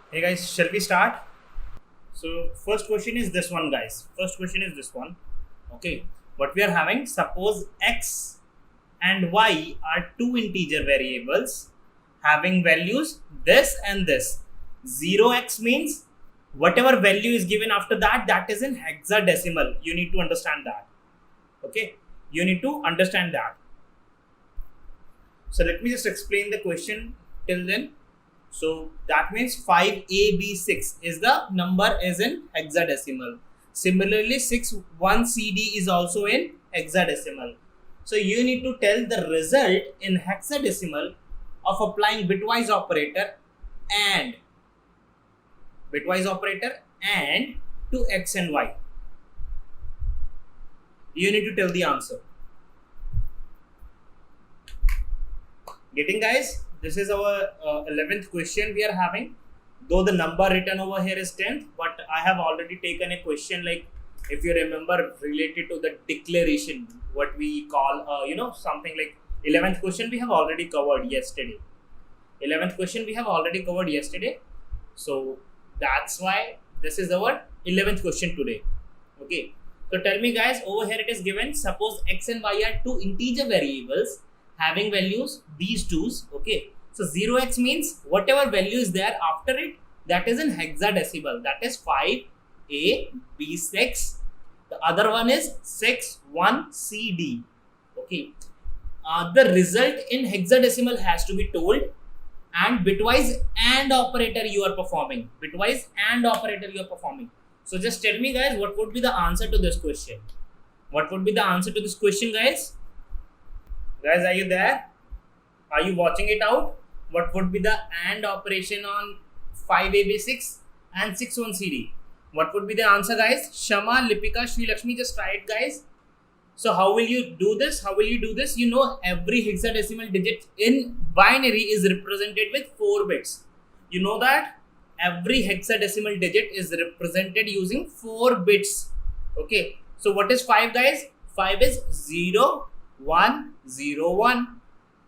Hey guys, shall we start? So first question is this one, guys. First question is this one. Okay, what we are having? Suppose x and y are two integer variables having values this and this. 0x means whatever value is given after that, that is in hexadecimal. You need to understand that. Okay, you need to understand that. So let me just explain the question till then. So that means 5AB6 is the number is in hexadecimal. Similarly, 61CD is also in hexadecimal. So you need to tell the result in hexadecimal of applying bitwise operator and to x and y. You need to tell the answer. Getting, guys? This is our 11th question we are having. Though the number written over here is 10th, but I have already taken a question like, if you remember, related to the declaration, what we call, something like 11th question we have already covered yesterday. 11th question we have already covered yesterday. So that's why this is our 11th question today. Okay. So tell me, guys, over here it is given, suppose x and y are two integer variables having values these twos. Okay, so 0x means whatever value is there after it, that is in hexadecimal, that is 5ab6. The other one is 61cd. Okay, the result in hexadecimal has to be told, and bitwise and operator you are performing. So just tell me, guys, what would be the answer to this question? What would be the answer to this question, guys? Guys, are you there? Are you watching it out? What would be the AND operation on 5AB6 and 61CD? What would be the answer, guys? Shama, Lipika, Sri Lakshmi, just try it, guys. So how will you do this? You know, every hexadecimal digit in binary is represented with 4 bits. You know that? Every hexadecimal digit is represented using 4 bits. Okay. So what is 5, guys? 5 is 0, 1, 0, 1.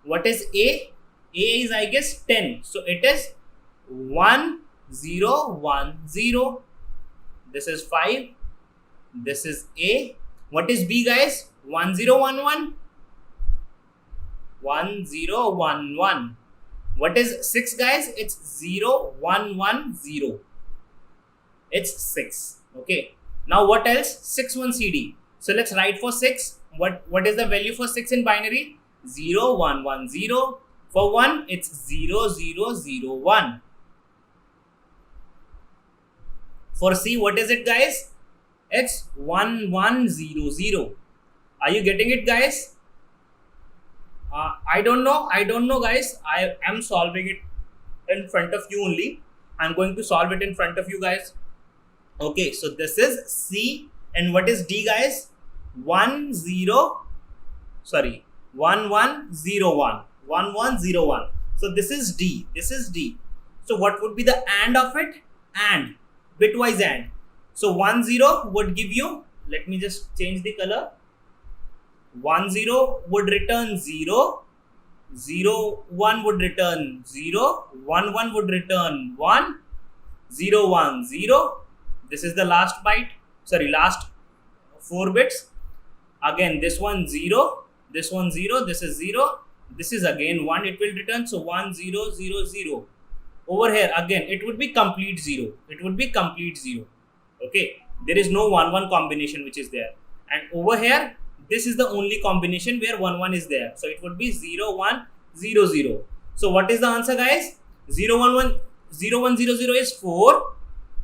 What is A? A is, I guess, 10. So it is 1, 0, 1, 0. This is 5. This is A. What is B, guys? 1, 0, 1, 1. 1, 0, 1, 1. What is 6, guys? It's 0, 1, 1, 0. It's 6. Okay. Now what else? 61CD. So let's write for 6. What is the value for 6 in binary? 0, 1, 1, 0. For 1, it's 0, 0, 0, 1. For C, what is it, guys? It's 1, 1, 0, 0. Are you getting it, guys? I don't know, guys. I am solving it in front of you only. I'm going to solve it in front of you, guys. Okay, so this is C. And what is D, guys? 1, 0. Sorry. 1, 1, 0, 1. 1, 1, 0, 1. So this is D. So what would be the AND of it? AND. Bitwise AND. So 1, 0 would give you, let me just change the color. 1, 0 would return 0. 0, 1 would return 0. 1, 1 would return 1. 0, 1, 0. This is the last byte. Last 4 bits. Again, this one 0. This one 0. This is 0. This is again 1. It will return. So 1, 0, 0, 0. Over here again, it would be complete 0. Okay. There is no 1, 1 combination which is there. And over here, this is the only combination where 1, 1 is there. So it would be 0, 1, 0, 0. So what is the answer, guys? 0, 1, 1, 0, 1, 0, 0 is 4.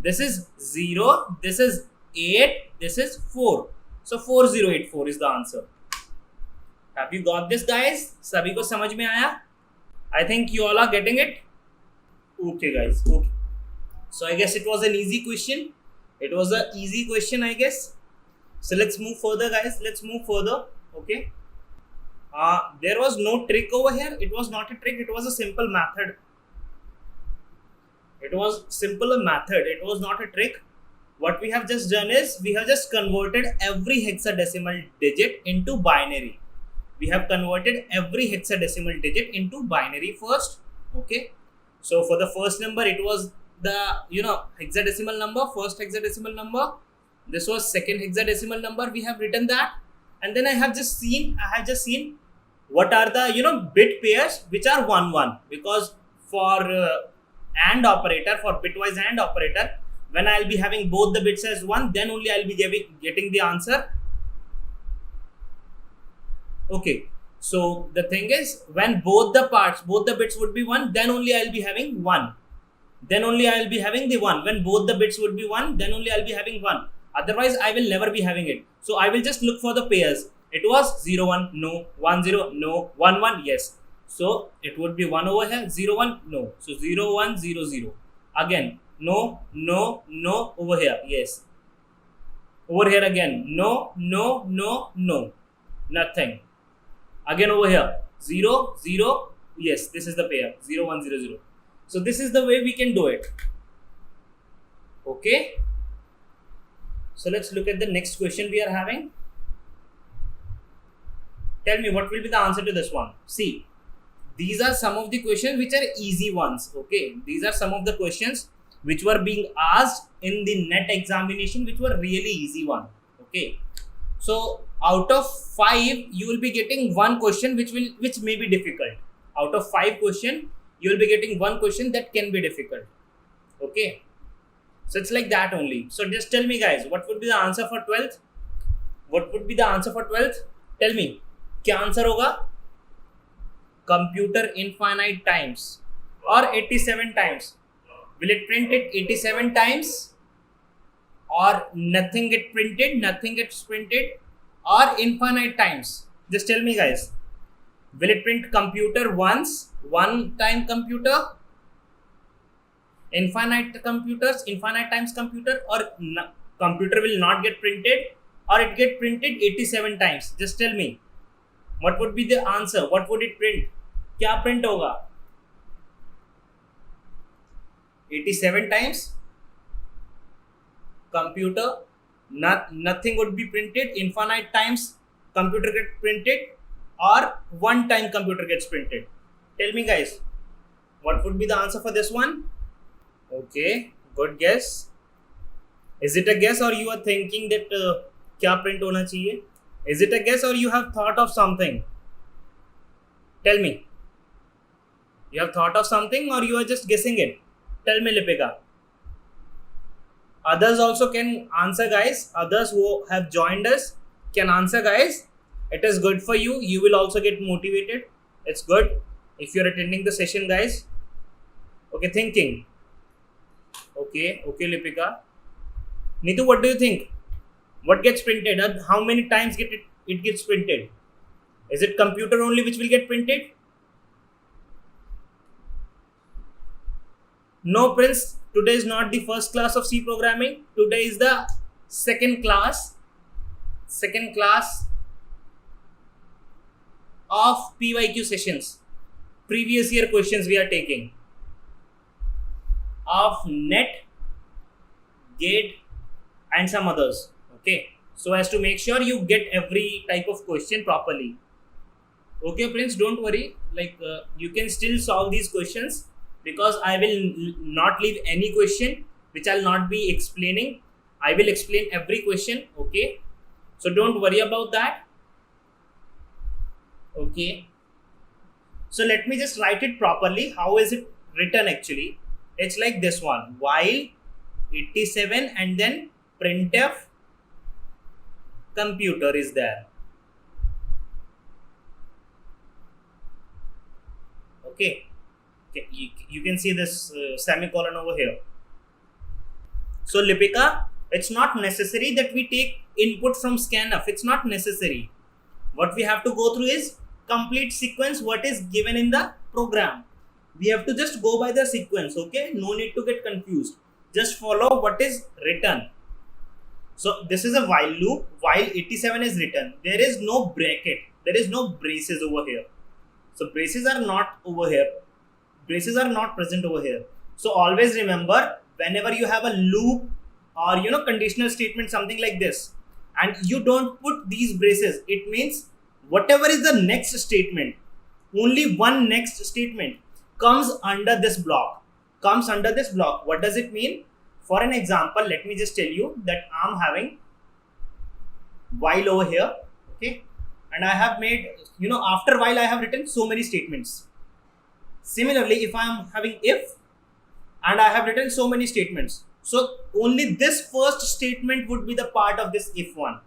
This is 0. This is 8. This is 4. So 4084 is the answer. Have you got this, guys? Sabhi ko samajh mein aaya? I think you all are getting it. Okay, guys. Okay. So I guess it was an easy question. I guess. So let's move further, guys. Okay. There was no trick over here. It was not a trick. It was a simple method. It was not a trick. What we have just done is we have just converted every hexadecimal digit into binary. first. Okay. So for the first number, it was the hexadecimal number, first hexadecimal number. This was second hexadecimal number. We have written that, and then I have just seen what are the bit pairs which are 1 1, because for AND operator, for bitwise AND operator, when I'll be having both the bits as 1, then only I'll be getting the answer. Okay, so the thing is, when both the bits would be 1, then only I'll be having 1. Then only I'll be having the 1. When both the bits would be 1, then only I'll be having 1. Otherwise, I will never be having it. So I will just look for the pairs. It was 0 1, no. 1 0, no. 1 1, yes. So it would be 1 over here. 0 1, no. So 0 1 0 0. Again, no, no, no over here, yes. Over here again, no, no, no, no. Nothing. Again over here, 0 0, yes. This is the pair, 0 1 0 0. So this is the way we can do it. Okay. So let's look at the next question we are having. Tell me what will be the answer to this one. See, these are some of the questions which are easy ones. Okay. These are some of the questions which were being asked in the NET examination, which were really easy one. Okay. So out of 5, you will be getting one question which may be difficult. Out of 5 questions, you will be getting one question that can be difficult. Okay. So it's like that only. So just tell me guys, what would be the answer for 12th? What would be the answer for 12th? Tell me. क्या answer होगा? Computer infinite times or 87 times. Will it print it 87 times? Or nothing gets printed, or infinite times? Just tell me guys. Will it print computer once, one time computer, infinite times computer, or computer will not get printed, or it get printed 87 times? Just tell me. What would be the answer? What would it print? क्या print होगा? 87 times computer, nothing would be printed, infinite times computer gets printed, or one time computer gets printed? Tell me guys, what would be the answer for this one? Okay, good guess. Is it a guess, or you are thinking that क्या print होना चाहिए? Is it a guess, or you have thought of something? Tell me. You have thought of something, or you are just guessing it? Tell me, Lipika. Others also can answer, guys. Others who have joined us can answer, guys. It is good for you. You will also get motivated. It's good if you're attending the session, guys. Okay, thinking. Okay, Lipika. Neetu, what do you think? What gets printed? How many times it gets printed? Is it computer only which will get printed? No, Prince. Today is not the first class of C programming. Today is the second class of PYQ sessions. Previous year questions we are taking of NET, GATE, and some others. Okay, so as to make sure you get every type of question properly. Okay, Prince, don't worry. You can still solve these questions, because I will not leave any question which I'll not be explaining. I will explain every question. Okay, so don't worry about that. Okay, so let me just write it properly. How is it written actually? It's like this one: while 87 and then printf computer is there. Okay, you can see this semicolon over here. So Lipika, it's not necessary that we take input from scanf. It's not necessary. What we have to go through is complete sequence what is given in the program. We have to just go by the sequence. Okay, no need to get confused. Just follow what is written. So this is a while loop. While 87 is written, there is no bracket. There is no braces over here. So braces are not over here. Braces are not present over here. So always remember, whenever you have a loop or conditional statement, something like this, and you don't put these braces, it means whatever is the next statement, only one next statement comes under this block, comes under this block. What does it mean? For an example, let me just tell you that I'm having while over here, okay, and I have made, after while I have written so many statements. Similarly, if I am having if, and I have written so many statements, so only this first statement would be the part of this if one.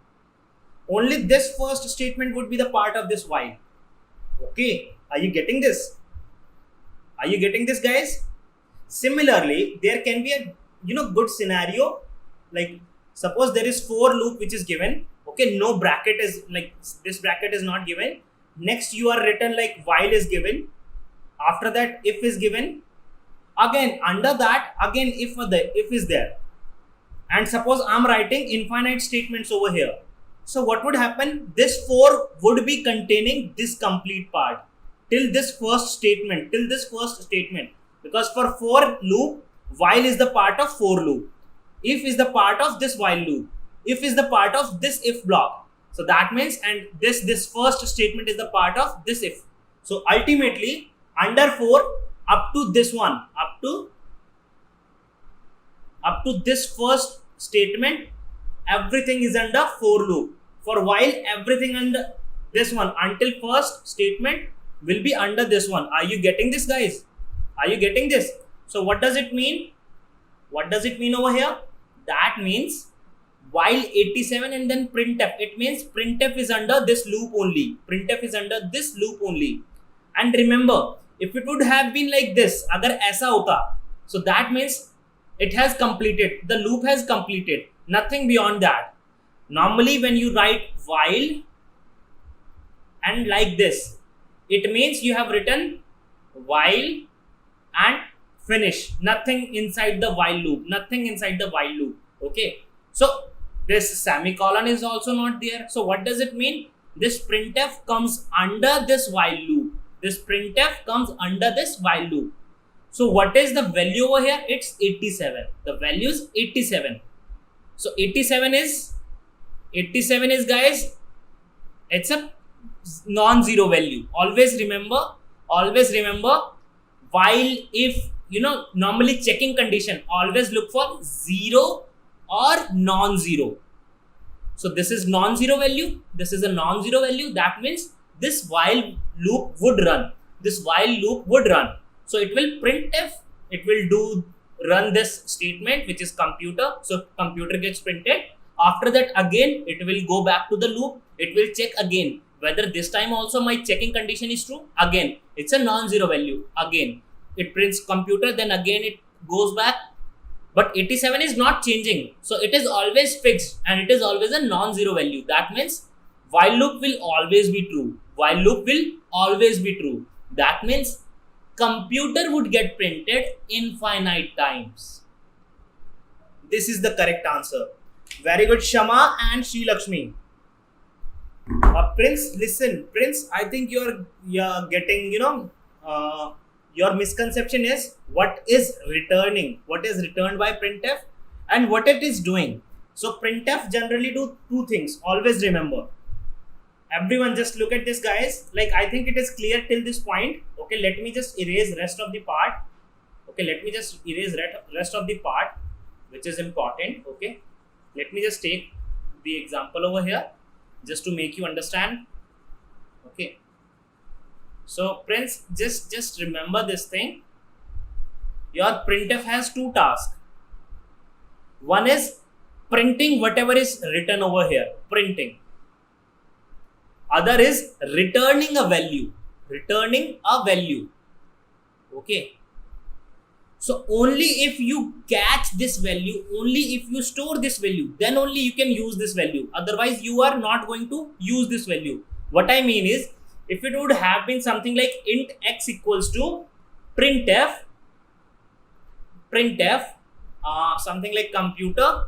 Only this first statement would be the part of this while. Okay, are you getting this? Are you getting this, guys? Similarly, there can be a good scenario, like suppose there is for loop which is given. Okay, no bracket is, like this bracket is not given. Next you are written like while is given. After that if is given. Again under that again if is there. And suppose I'm writing infinite statements over here. So what would happen? This for would be containing this complete part till this first statement. Because for loop, while is the part of for loop. If is the part of this while loop. If is the part of this if block. So that means, and this first statement is the part of this if. So ultimately under for up to this one, up to this first statement, everything is under for loop. For while, everything under this one until first statement will be under this one. Are you getting this, guys? Are you getting this? So what does it mean? What does it mean over here? That means while 87 and then printf. It means printf is under this loop only. Printf is under this loop only. And remember, if it would have been like this, agar aisa hota, so that means it has completed. The loop has completed. Nothing beyond that. Normally when you write while and like this, it means you have written while and finish. Nothing inside the while loop. Nothing inside the while loop. Okay. So this semicolon is also not there. So what does it mean? This printf comes under this while loop. This printf comes under this while loop. So what is the value over here? It's 87. The value is 87. So 87 is guys, it's a non-zero value. Always remember while if normally checking condition, always look for 0 or non-zero. So this is non-zero value. This is a non-zero value. That means this while loop would run. So it will printf, it will run this statement which is computer. So computer gets printed. After that again it will go back to the loop. It will check again whether this time also my checking condition is true. Again it's a non-zero value. Again it prints computer, then again it goes back. But 87 is not changing. So it is always fixed and it is always a non-zero value. That means while loop will always be true. That means computer would get printed infinite times. This is the correct answer. Very good, Shama and Sri Lakshmi. Prince, listen, Prince, I think you're getting, your misconception is what is returning, what is returned by printf and what it is doing. So printf generally do two things. Always remember. Everyone just look at this, guys. Like I think it is clear till this point. Okay, let me just erase rest of the part. Which is important. Okay, let me just take the example over here just to make you understand. Okay, so Prince, just remember this thing. Your printf has two tasks. One is printing whatever is written over here, printing. Other is returning a value. Okay. So only if you catch this value, only if you store this value, then only you can use this value. Otherwise, you are not going to use this value. What I mean is, if it would have been something like int x equals to printf, something like computer,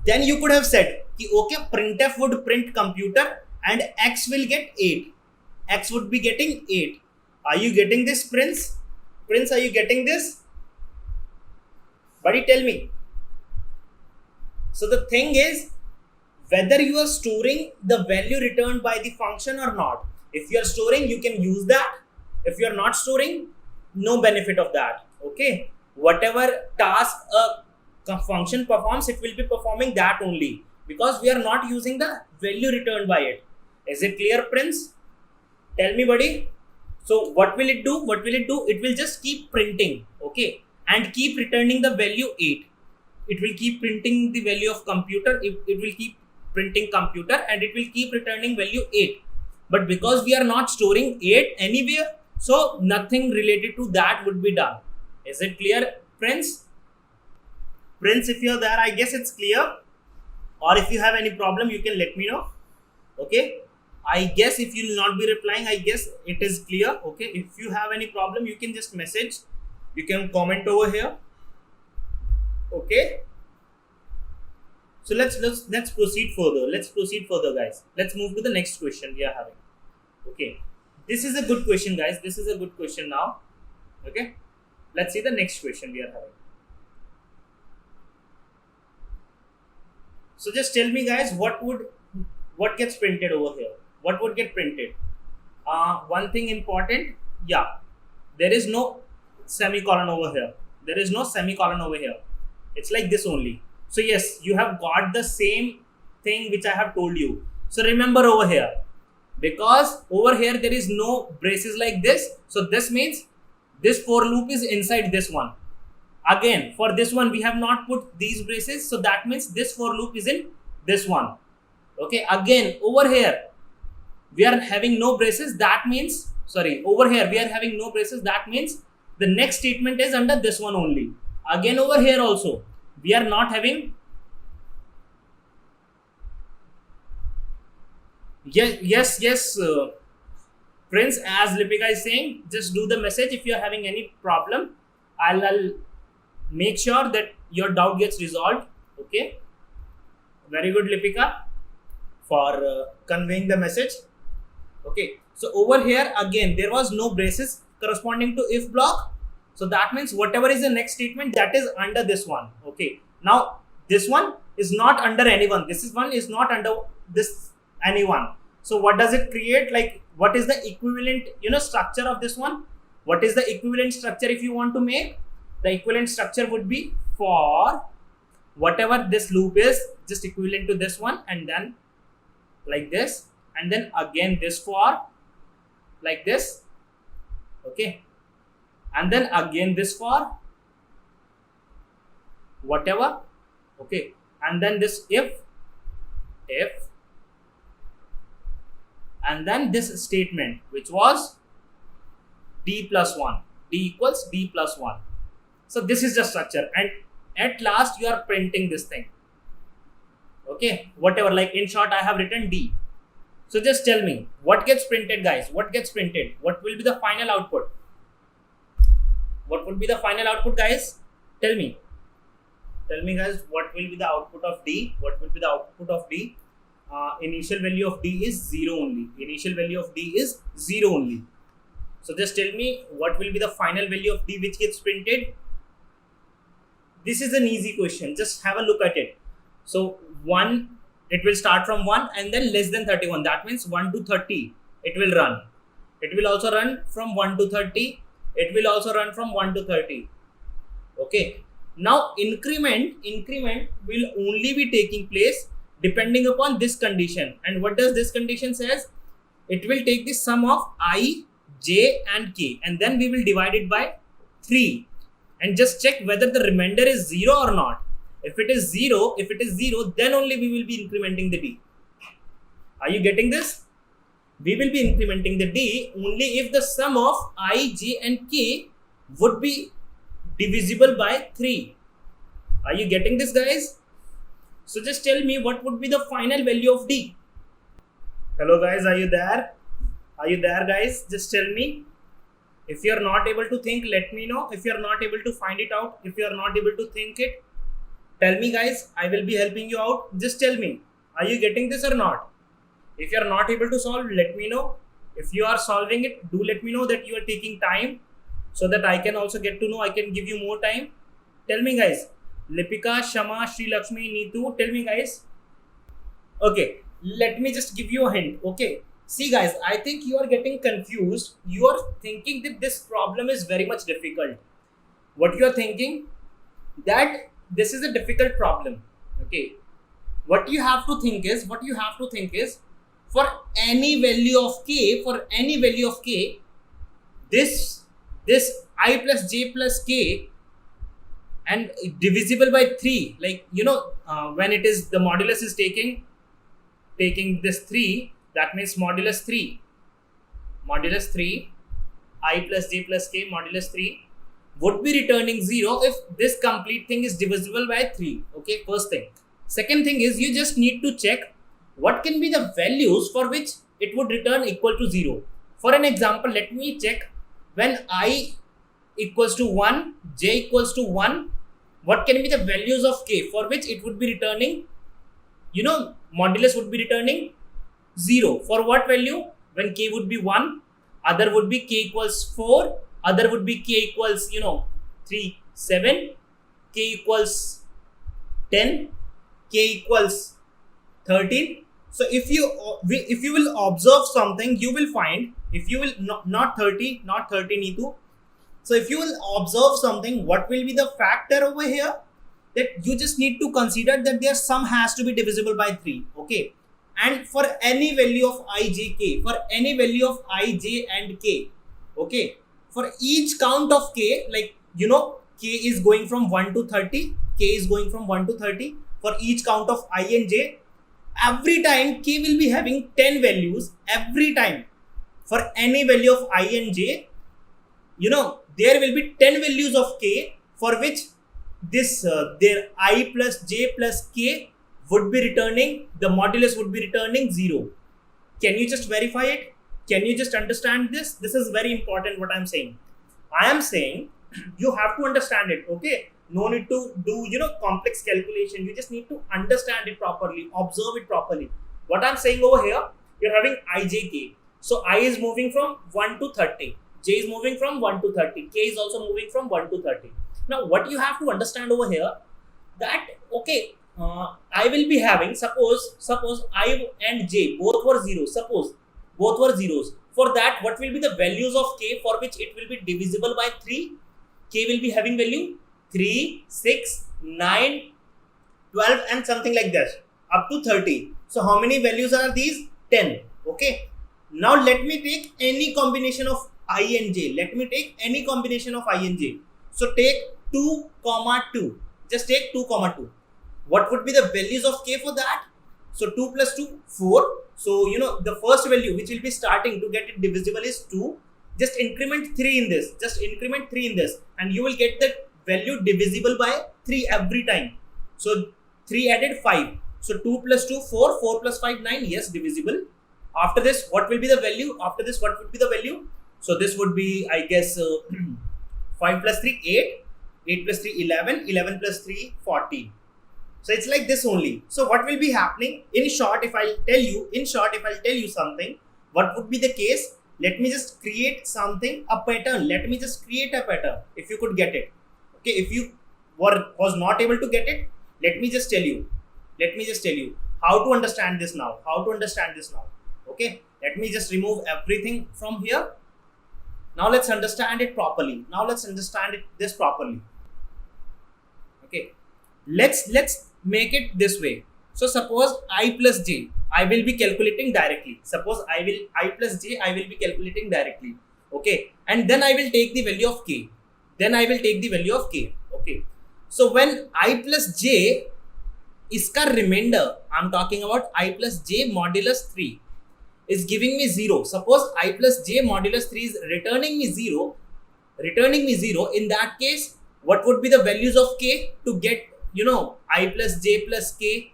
then you could have said, okay, printf would print computer and x will get 8. X would be getting 8. Are you getting this, Prince? Prince, are you getting this? Buddy, tell me. So the thing is, whether you are storing the value returned by the function or not. If you are storing, you can use that. If you are not storing, no benefit of that. Okay, whatever task a function performs, it will be performing that only, because we are not using the value returned by it. Is it clear, Prince? Tell me, buddy. So what will it do? What will it do? It will just keep printing, okay, and keep returning the value 8. It will keep printing the value of computer. It will keep printing computer, and it will keep returning value 8. But because we are not storing 8 anywhere, so nothing related to that would be done. Is it clear, Prince? Prince, if you're there, I guess it's clear. Or if you have any problem, you can let me know. Okay. I guess if you will not be replying, I guess it is clear. Okay. If you have any problem, you can just message. You can comment over here. Okay. So let's proceed further. Let's proceed further, guys. Let's move to the next question we are having. Okay. This is a good question, guys. This is a good question now. Okay. Let's see the next question we are having. So just tell me, guys, what gets printed over here? What would get printed? One thing important, yeah, there is no semicolon over here. There is no semicolon over here. It's like this only. So yes, you have got the same thing which I have told you. So remember over here, because over here there is no braces like this. So this means this for loop is inside this one. Again, for this one, we have not put these braces. So that means this for loop is in this one. Okay. Again, over here, we are having no braces. That means, sorry, over here, we are having no braces. That means the next statement is under this one only. Again, over here also, we are not having. Yes. Prince, as Lipika is saying, just do the message. If you are having any problem, I'll make sure that your doubt gets resolved. Okay. Very good, Lipika, for conveying the message. Okay. So over here again, there was no braces corresponding to if block. So that means whatever is the next statement, that is under this one. Okay. Now this one is not under anyone. This is one is not under this anyone. So what does it create? Like, what is the equivalent, structure of this one? What is the equivalent structure if you want to make? The equivalent structure would be for whatever this loop is, just equivalent to this one, and then like this, and then again this for like this. Okay. And then again this for whatever. Okay. And then this if, and then this statement, which was d plus 1, d equals d plus 1. So this is the structure, and at last you are printing this thing. Okay, whatever, like in short, I have written d. So just tell me, what gets printed, guys? What gets printed? What will be the final output? What would be the final output, guys? Tell me. Tell me, guys, what will be the output of d? What will be the output of d? Initial value of d is 0 only. Initial value of d is 0 only. So just tell me, what will be the final value of d which gets printed? This is an easy question. Just have a look at it. So 1, it will start from 1 and then less than 31. That means 1 to 30 it will run. It will also run from 1 to 30. It will also run from 1 to 30. Okay. Now increment will only be taking place depending upon this condition. And what does this condition says? It will take the sum of I, j and k, and then we will divide it by 3 and just check whether the remainder is 0 or not. If it is 0, then only we will be incrementing the d. Are you getting this? We will be incrementing the d only if the sum of I, j and k would be divisible by 3. Are you getting this, guys? So just tell me, what would be the final value of d? Hello guys, are you there? Are you there, guys? Just tell me. If you are not able to think, let me know. If you are not able to find it out, if you are not able to think it, tell me, guys. I will be helping you out. Just tell me, are you getting this or not? If you are not able to solve, let me know. If you are solving it, do let me know that you are taking time, so that I can also get to know, I can give you more time. Tell me, guys. Lipika, Shama, Sri Lakshmi, Neetu, tell me, guys. Okay, let me just give you a hint. Okay, See guys, I think you are getting confused. You are thinking that this problem is very much difficult. What you are thinking, that this is a difficult problem. Okay, what you have to think is for any value of k, this I plus j plus k and divisible by 3, like when it is the modulus is taking this 3, that means modulus 3 I plus j plus k modulus 3 would be returning 0 if this complete thing is divisible by 3. Okay, first thing. Second thing is, you just need to check what can be the values for which it would return equal to 0. For an example, let me check. When I equals to 1, j equals to 1, what can be the values of k for which it would be returning, modulus would be returning 0. For what value? When k would be 1, other would be k equals 4, other would be k equals 3, 7, k equals 10, k equals 13. So if you will observe something, you will find, if you will not 30, not 13 Neetu. So if you will observe something, what will be the factor over here? That you just need to consider that their sum has to be divisible by 3. Okay, and for any value of I, j, k, for any value of I, j and k, okay, for each count of k, like k is going from 1 to 30, k is going from 1 to 30, for each count of I and j, every time k will be having 10 values. Every time for any value of I and j, there will be 10 values of k for which this their I plus j plus k would be returning, the modulus would be returning 0. Can you just verify it? Can you just understand this? This is very important what I'm saying. I am saying you have to understand it, okay? No need to do, complex calculation. You just need to understand it properly, observe it properly. What I'm saying over here, you're having I, j, k. So I is moving from 1 to 30. J is moving from 1 to 30. K is also moving from 1 to 30. Now, what you have to understand over here, that, okay, I will be having, suppose I and j both were zeros. Suppose both were zeros. For that, what will be the values of k for which it will be divisible by 3? K will be having value 3, 6, 9, 12 and something like that up to 30. So how many values are these? 10. Okay. Now let me take any combination of I and j. Let me take any combination of I and j. So take 2, 2. Just take 2, 2. What would be the values of k for that? So 2 plus 2, 4. So the first value which will be starting to get it divisible is 2. Just increment 3 in this. And you will get the value divisible by 3 every time. So 3 added 5. So 2 plus 2, 4. 4 plus 5, 9. Yes, divisible. After this, what will be the value? So this would be, I guess, 5 plus 3, 8. 8 plus 3, 11. 11 plus 3, 14. So it's like this only. So what will be happening? In short, if I'll tell you something, what would be the case? Let me just create something, a pattern. If you could get it. Okay, if you was not able to get it, let me just tell you how to understand this now. Okay, let me just remove everything from here. Now let's understand it properly. This properly. Okay, let's make it this way. So suppose I plus j, I will be calculating directly. Okay, and then I will take the value of k. Okay, so when I plus j, iska remainder, I'm talking about I plus j modulus 3 is giving me 0. Suppose I plus j modulus 3 is returning me 0. In that case, what would be the values of k to get I plus j plus k,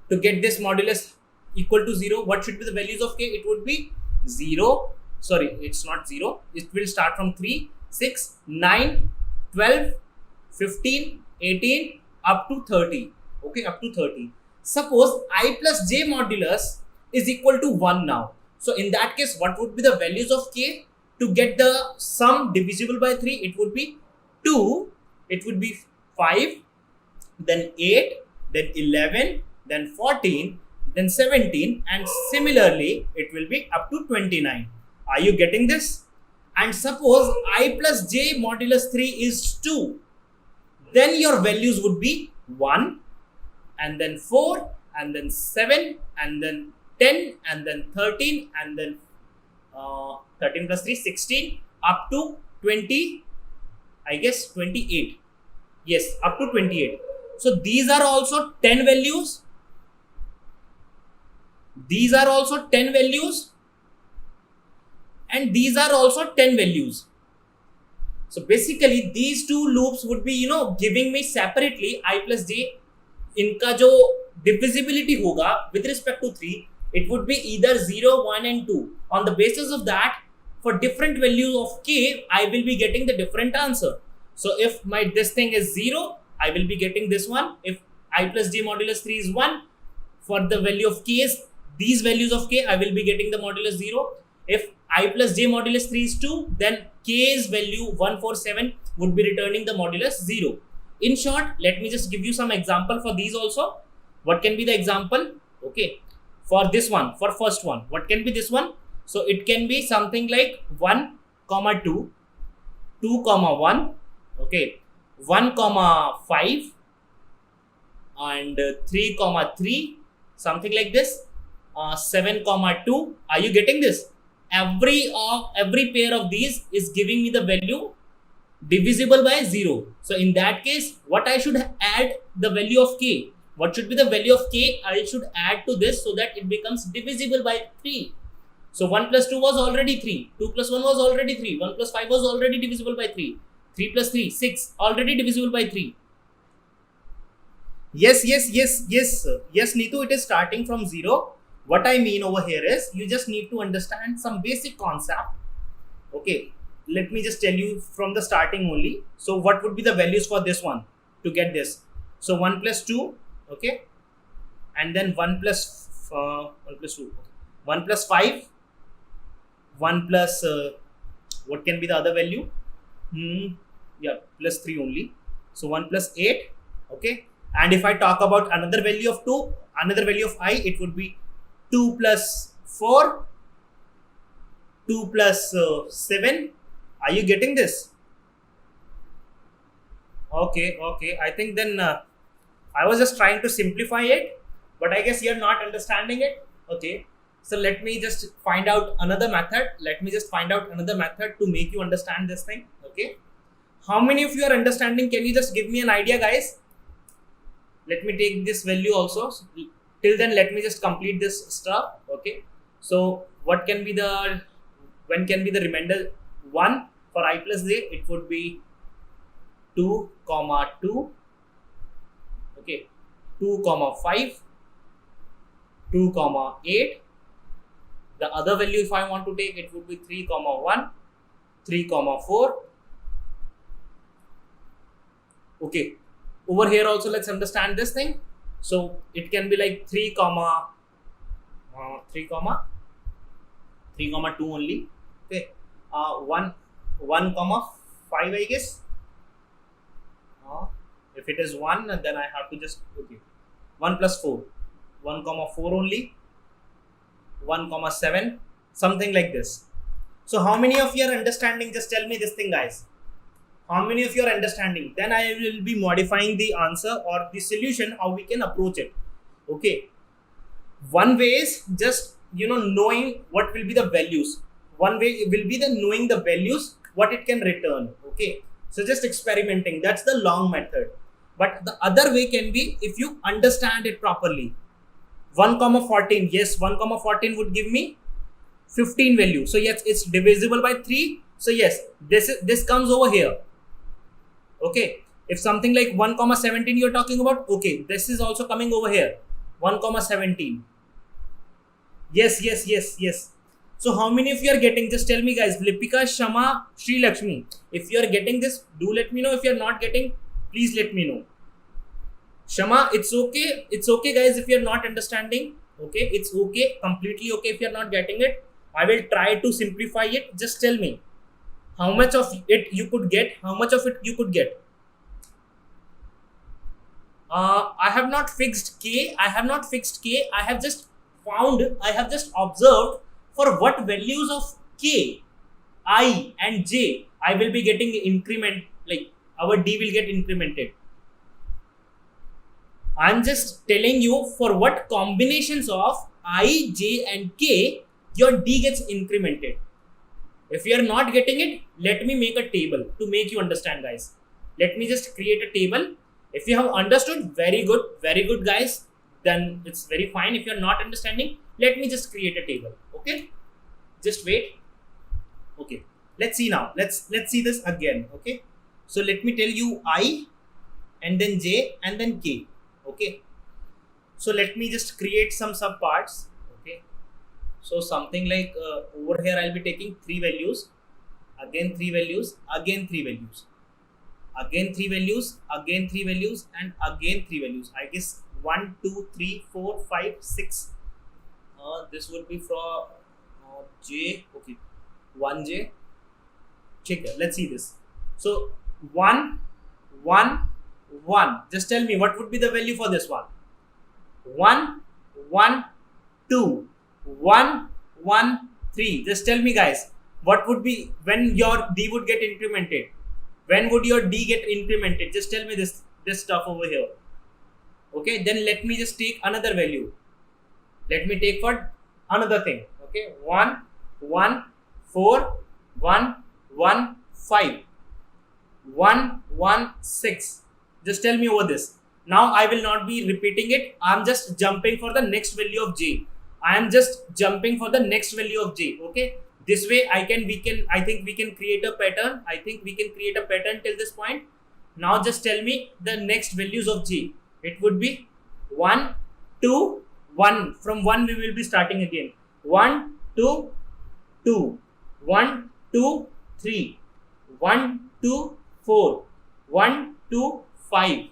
to get this modulus equal to 0? What should be the values of k? It would be 0. Sorry, it's not 0. It will start from 3, 6, 9, 12, 15, 18 up to 30. Okay, up to 30. Suppose I plus j modulus is equal to 1 now. So in that case, what would be the values of k to get the sum divisible by 3? It would be 2, it would be 5, then 8, then 11, then 14, then 17, and similarly it will be up to 29. Are you getting this? And suppose I plus j modulus 3 is 2, then your values would be 1, and then 4, and then 7, and then 10, and then 13, and then 13 plus 3, 16, up to 20, I guess 28. Yes, up to 28. So these are also 10 values. These are also 10 values. And these are also 10 values. So basically these two loops would be, giving me separately I plus j. इनका जो divisibility होगा with respect to 3, it would be either 0, 1 and 2. On the basis of that, for different values of k, I will be getting the different answer. So if this thing is 0, I will be getting this one. If I plus j modulus 3 is 1, for the value of k, these values of k, I will be getting the modulus 0. If I plus j modulus 3 is 2, then k's value 147 would be returning the modulus 0. In short, let me just give you some example for these also. What can be the example? Okay, for this one, for first one, what can be this one? So it can be something like 1, 2, 2, 1, okay, 1, 5, and 3, 3, something like this, 7, 2. Are you getting this? Every pair of these is giving me the value divisible by 0. So in that case, what I should add the value of k? What should be the value of k? I should add to this so that it becomes divisible by 3. So 1 plus 2 was already 3. 2 plus 1 was already 3. 1 plus 5 was already divisible by 3. 3 plus 3, 6, already divisible by 3. Yes, Neetu, it is starting from 0. What I mean over here is, you just need to understand some basic concept. Okay, let me just tell you from the starting only. So what would be the values for this one to get this? So 1 plus 2, okay, and then 1 plus 2, 1 plus 5, 1 plus what can be the other value? Plus 3 only. So 1 plus 8, okay. And if I talk about another value of 2, another value of I, it would be 2 plus 4, 2 plus 7. Are you getting this? Okay. I think then I was just trying to simplify it, but I guess you're not understanding it. Okay. So let me just find out another method. To make you understand this thing. Okay. How many of you are understanding? Can you just give me an idea, guys? Let me take this value also. Till then, let me just complete this stuff. Okay. So when can be the remainder 1 for I plus j? It would be 2, 2. Okay. 2, 5. 2, 8. The other value, if I want to take, it would be 3, 1. 3, 4. Okay. Over here also, let's understand this thing. So it can be like 3, 2 only. Okay. 1, 5, I guess. If it is 1, then I have to just, okay. 1 plus 4. 1, 4 only. 1, 7. Something like this. So how many of you are understanding? Just tell me this thing, guys. How many of you are understanding? Then I will be modifying the answer or the solution, how we can approach it. Okay. One way is just, knowing what will be the values. One way will be the knowing the values, what it can return. Okay. So just experimenting. That's the long method. But the other way can be if you understand it properly. 1, 14. Yes, 1, 14 would give me 15 value. So yes, it's divisible by 3. So yes, this comes over here. Okay, if something like 1, 17 you're talking about, okay, this is also coming over here. 1, 17. Yes. So how many of you are getting? Just tell me, guys. Lipika, Shama, Sri Lakshmi. If you are getting this, do let me know. If you are not getting, please let me know. Shama, it's okay. It's okay, guys, if you are not understanding. Okay, it's okay. Completely okay if you are not getting it. I will try to simplify it. Just tell me. How much of it you could get? I have not fixed k. I have not fixed k. I have just observed for what values of k, I and j I will be getting increment, like our d will get incremented. I'm just telling you for what combinations of I, j and k your d gets incremented. If you are not getting it, let me make a table to make you understand, guys. Let me just create a table. If you have understood, very good, guys. Then it's very fine. If you are not understanding, let me just create a table. Okay, just wait. Okay, let's see now. Let's see this again. Okay, so let me tell you I, and then j, and then k. Okay, so let me just create some subparts. Okay, so something like over here I'll be taking 3 values, again 3 values, again 3 values, again 3 values, again 3 values, and again 3 values. I guess 1, 2, 3, 4, 5, 6. This would be for j. Okay, 1j. Check it. Let's see this. So 1, 1, 1. Just tell me what would be the value for this one. 1, 1, 2, 1, 1, 3. Just tell me, guys, what would be when your d would get incremented? When would your d get incremented? Just tell me this stuff over here. Okay, then let me just take another value. Let me take for another thing. Okay, 1, 1, 4, 1, 1, 5, 1, 1, 6. Just tell me over this. Now I will not be repeating it. I'm just jumping for the next value of j. I am just jumping for the next value of j. Okay. This way I think we can create a pattern. I think we can create a pattern till this point. Now just tell me the next values of j. It would be 1, 2, 1. From 1 we will be starting again. 1, 2, 2, 1, 2, 3, 1, 2, 4, 1, 2, 5,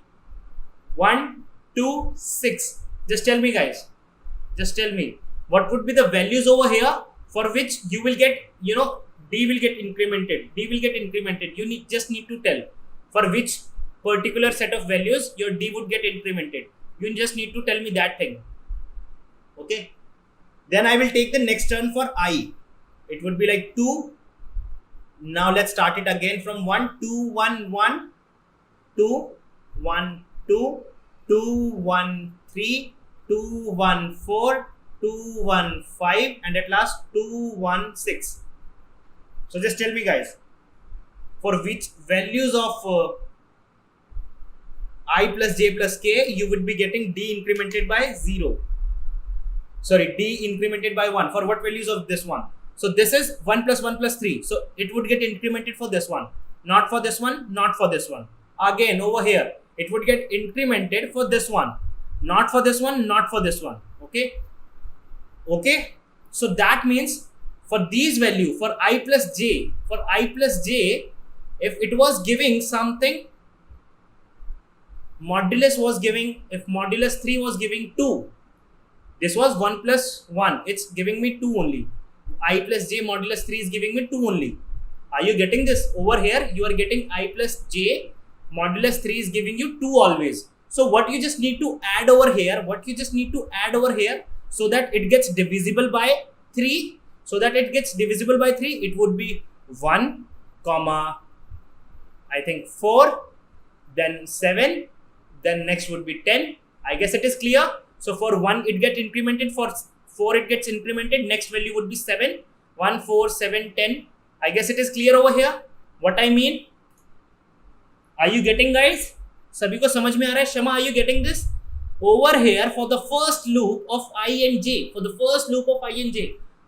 1, 2, 6. Just tell me, guys. Just tell me what would be the values over here for which you will get, d will get incremented. D will get incremented. You just need to tell for which particular set of values your d would get incremented. You just need to tell me that thing. Okay. Then I will take the next turn for I. It would be like 2. Now let's start it again from 1, 2, 1, 1, 2, 1, 2, 2, 1, 3, 2, 1, 4, 2, 1, 5, and at last 2, 1, 6. So just tell me, guys, for which values of I plus j plus k you would be getting d incremented by 0. Sorry, d incremented by 1. For what values of this one? So this is 1 plus 1 plus 3. So it would get incremented for this one. Not for this one, not for this one. Again, over here, it would get incremented for this one. Not for this one, not for this one. Okay. Okay. So that means for these value, for I plus j, if it was giving something, modulus was giving, if modulus 3 was giving 2, this was 1 plus 1. It's giving me 2 only. I plus j modulus 3 is giving me 2 only. Are you getting this? Over here, you are getting I plus j modulus 3 is giving you 2 always. So what you just need to add over here, so that it gets divisible by 3, it would be 1, comma, I think 4, then 7, then next would be 10. I guess it is clear. So for 1 it gets incremented, for 4 it gets incremented, next value would be 7, 1, 4, 7, 10. I guess it is clear over here what I mean. Are you getting, guys? Sabhi ko samajh mein aa raha hai? Shama, are you getting this? Over here, for the first loop of I and j,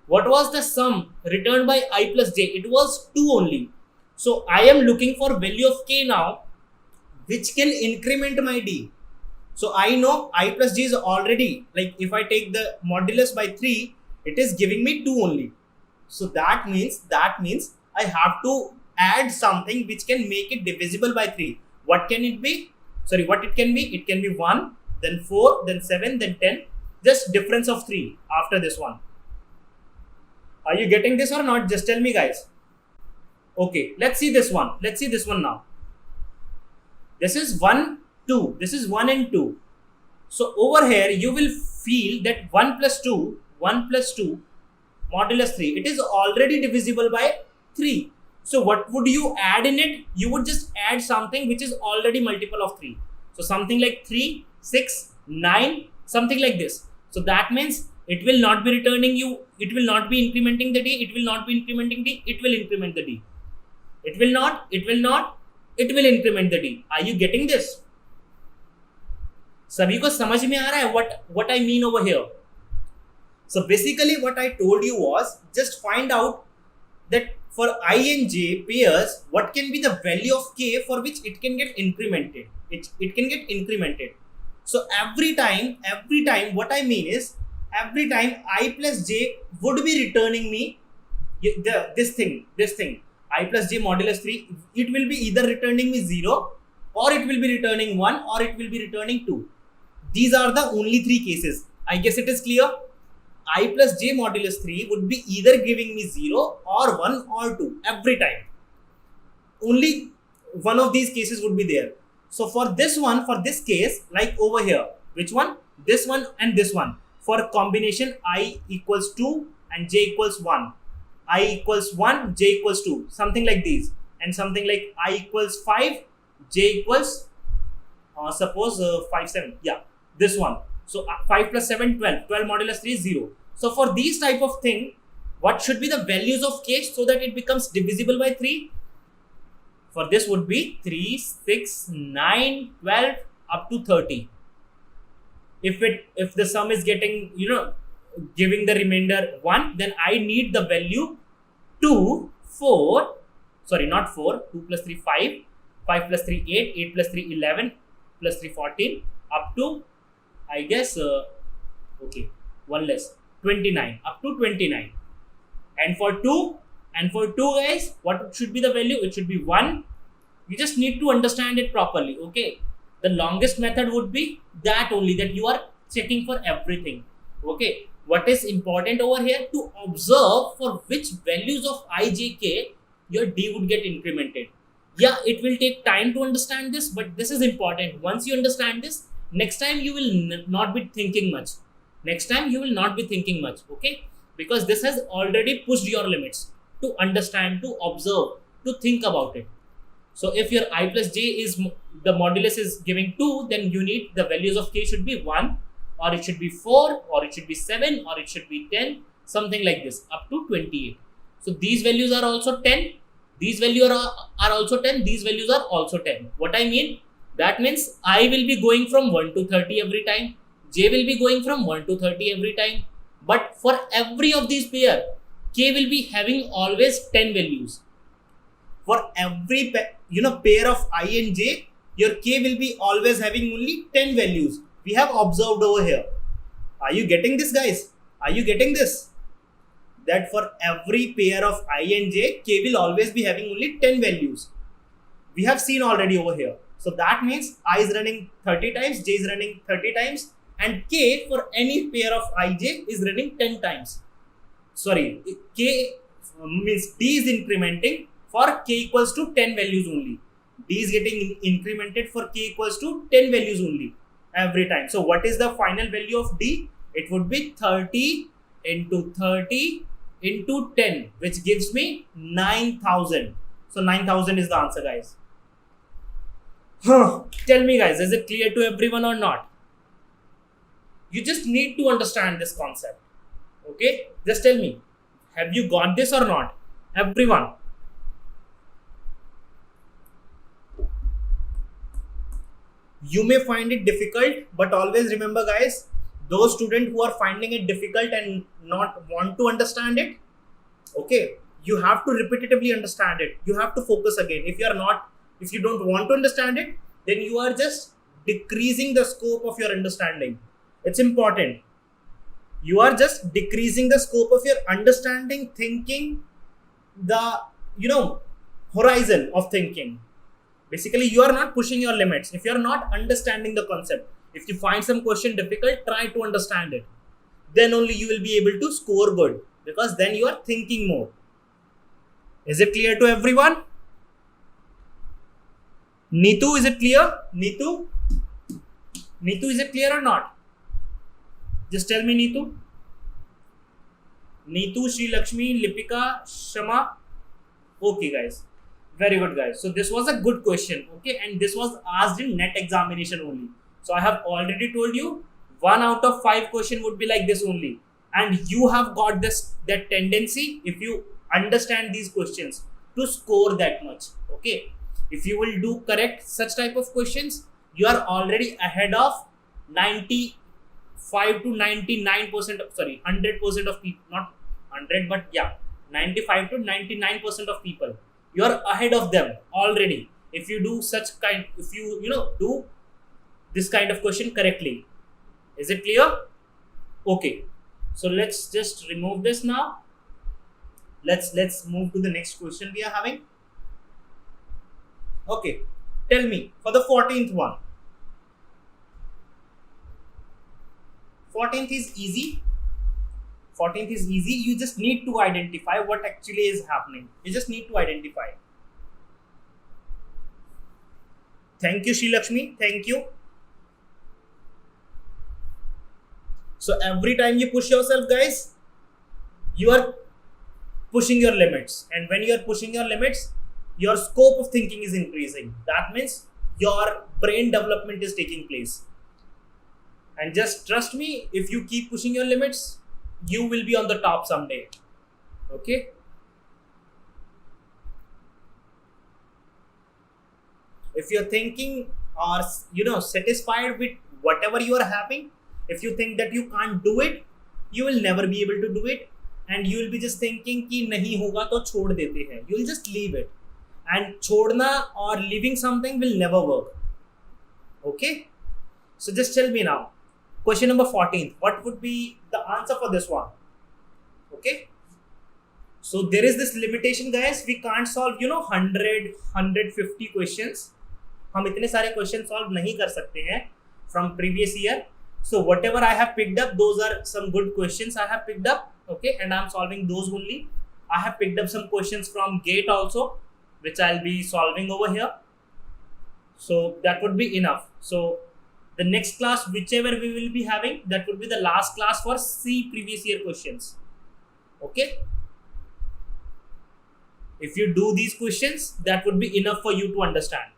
what was the sum returned by I plus j? It was 2 only. So I am looking for value of k now, which can increment my d. So I know I plus j is already, like if I take the modulus by 3, it is giving me 2 only. So that means I have to add something which can make it divisible by 3. What can it be? Sorry, what it can be? It can be 1, then 4, then 7, then 10. Just difference of 3 after this one. Are you getting this or not? Just tell me, guys. Okay, let's see this one. Now. This is 1, 2. This is 1 and 2. So over here, you will feel that 1 plus 2 modulus 3, it is already divisible by 3. So what would you add in it? You would just add something which is already multiple of 3. So something like 3, 6, 9, something like this. So that means it will not be returning you, it will not be incrementing the D, it will not be incrementing D, it will increment the D. It will not, it will increment the D. Are you getting this? सभी को समझ में आ रहा है what I mean over here? So basically what I told you was, just find out that for I and j pairs, what can be the value of k for which it can get incremented. It can get incremented. So every time what I mean is, every time I plus j would be returning me this thing, I plus j modulus 3, it will be either returning me 0, or it will be returning 1, or it will be returning 2. These are the only 3 cases. I guess it is clear. I plus j modulus 3 would be either giving me 0 or 1 or 2 every time. Only one of these cases would be there. So for this one, for this case, like over here, which one? This one and this one. For combination I equals 2 and j equals 1. I equals 1, j equals 2. Something like these. And something like I equals 5, j equals, suppose 5, 7. Yeah, this one. So 5 plus 7, 12. 12 modulus 3 is 0. So for these type of thing, what should be the values of k so that it becomes divisible by 3? For this would be 3, 6, 9, 12 up to 30. If the sum is getting, giving the remainder 1, then I need the value 2, 4, sorry, not 4, 2 plus 3, 5, 5 plus 3, 8, 8 plus 3, 11, plus 3, 14, up to, I guess, one less, 29, up to 29. And for 2 guys, what should be the value? It should be 1. You just need to understand it properly, okay? The longest method would be that only, that you are checking for everything, okay? What is important over here? To observe for which values of I, j, k your D would get incremented. Yeah, it will take time to understand this, but this is important. Once you understand this, next time you will not be thinking much. Okay? Because this has already pushed your limits to understand, to observe, to think about it. So if your I plus j is, the modulus is giving 2, then you need the values of k should be 1, or it should be 4, or it should be 7, or it should be 10, something like this, up to 28. So these values are also 10, these values are also 10, these values are also 10. What I mean? That means I will be going from 1 to 30 every time, j will be going from 1 to 30 every time. But for every of these pair, k will be having always 10 values. For every pair of I and j, your k will be always having only 10 values. We have observed over here. Are you getting this, guys? Are you getting this? That for every pair of I and j, k will always be having only 10 values. We have seen already over here. So that means I is running 30 times, j is running 30 times, and k for any pair of ij is running 10 times. Sorry, k means d is incrementing for k equals to 10 values only. D is getting incremented for k equals to 10 values only every time. So what is the final value of d? It would be 30 into 30 into 10, which gives me 9,000. So 9,000 is the answer, guys. Tell me, guys, is it clear to everyone or not? You just need to understand this concept. Okay? Just tell me, have you got this or not? Everyone. You may find it difficult, but always remember, guys, those students who are finding it difficult and not want to understand it, okay, you have to repetitively understand it. You have to focus again. If you don't want to understand it, then you are just decreasing the scope of your understanding. It's important. You are just decreasing the scope of your understanding, thinking, the horizon of thinking. Basically, you are not pushing your limits. If you are not understanding the concept, if you find some question difficult, try to understand it. Then only you will be able to score good, because then you are thinking more. Is it clear to everyone? Neetu, is it clear? Neetu? Neetu, is it clear or not? Just tell me, Neetu. Neetu, Sri Lakshmi, Lipika, Shama. Okay, guys. Very good, guys. So this was a good question. Okay, and this was asked in net examination only. So I have already told you 1 out of 5 question would be like this only, and you have got this that tendency if you understand these questions to score that much. Okay, if you will do correct such type of questions, you are already ahead of 95 to 99% of, sorry, 100% of people, not 100 but yeah, 95 to 99% of people, you are ahead of them already if you do such kind, if you know, do this kind of question correctly. Is it clear? Okay, so let's just remove this now. Let's move to the next question we are having. Okay, tell me for the 14th one. 14th is easy. 14th is easy. You just need to identify what actually is happening. You just need to identify. Thank you, Sri Lakshmi. Thank you. So every time you push yourself, guys, you are pushing your limits. And when you are pushing your limits, your scope of thinking is increasing. That means your brain development is taking place. And just trust me, if you keep pushing your limits, you will be on the top someday. Okay? If you're thinking or, you know, satisfied with whatever you are having, if you think that you can't do it, you will never be able to do it, and you will be just thinking कि नहीं होगा तो छोड़ देते हैं. You will just leave it, and छोड़ना or leaving something will never work. Okay, so just tell me now, question number 14. What would be the answer for this one? Okay, so there is this limitation, guys. We can't solve 100, 150 questions. हम इतने सारे question solve नहीं कर सकते हैं from previous year. So whatever I have picked up, those are some good questions I have picked up. Okay, and I'm solving those only. I have picked up some questions from GATE also, which I'll be solving over here. So that would be enough. So the next class, whichever we will be having, that would be the last class for C previous year questions. Okay, if you do these questions, that would be enough for you to understand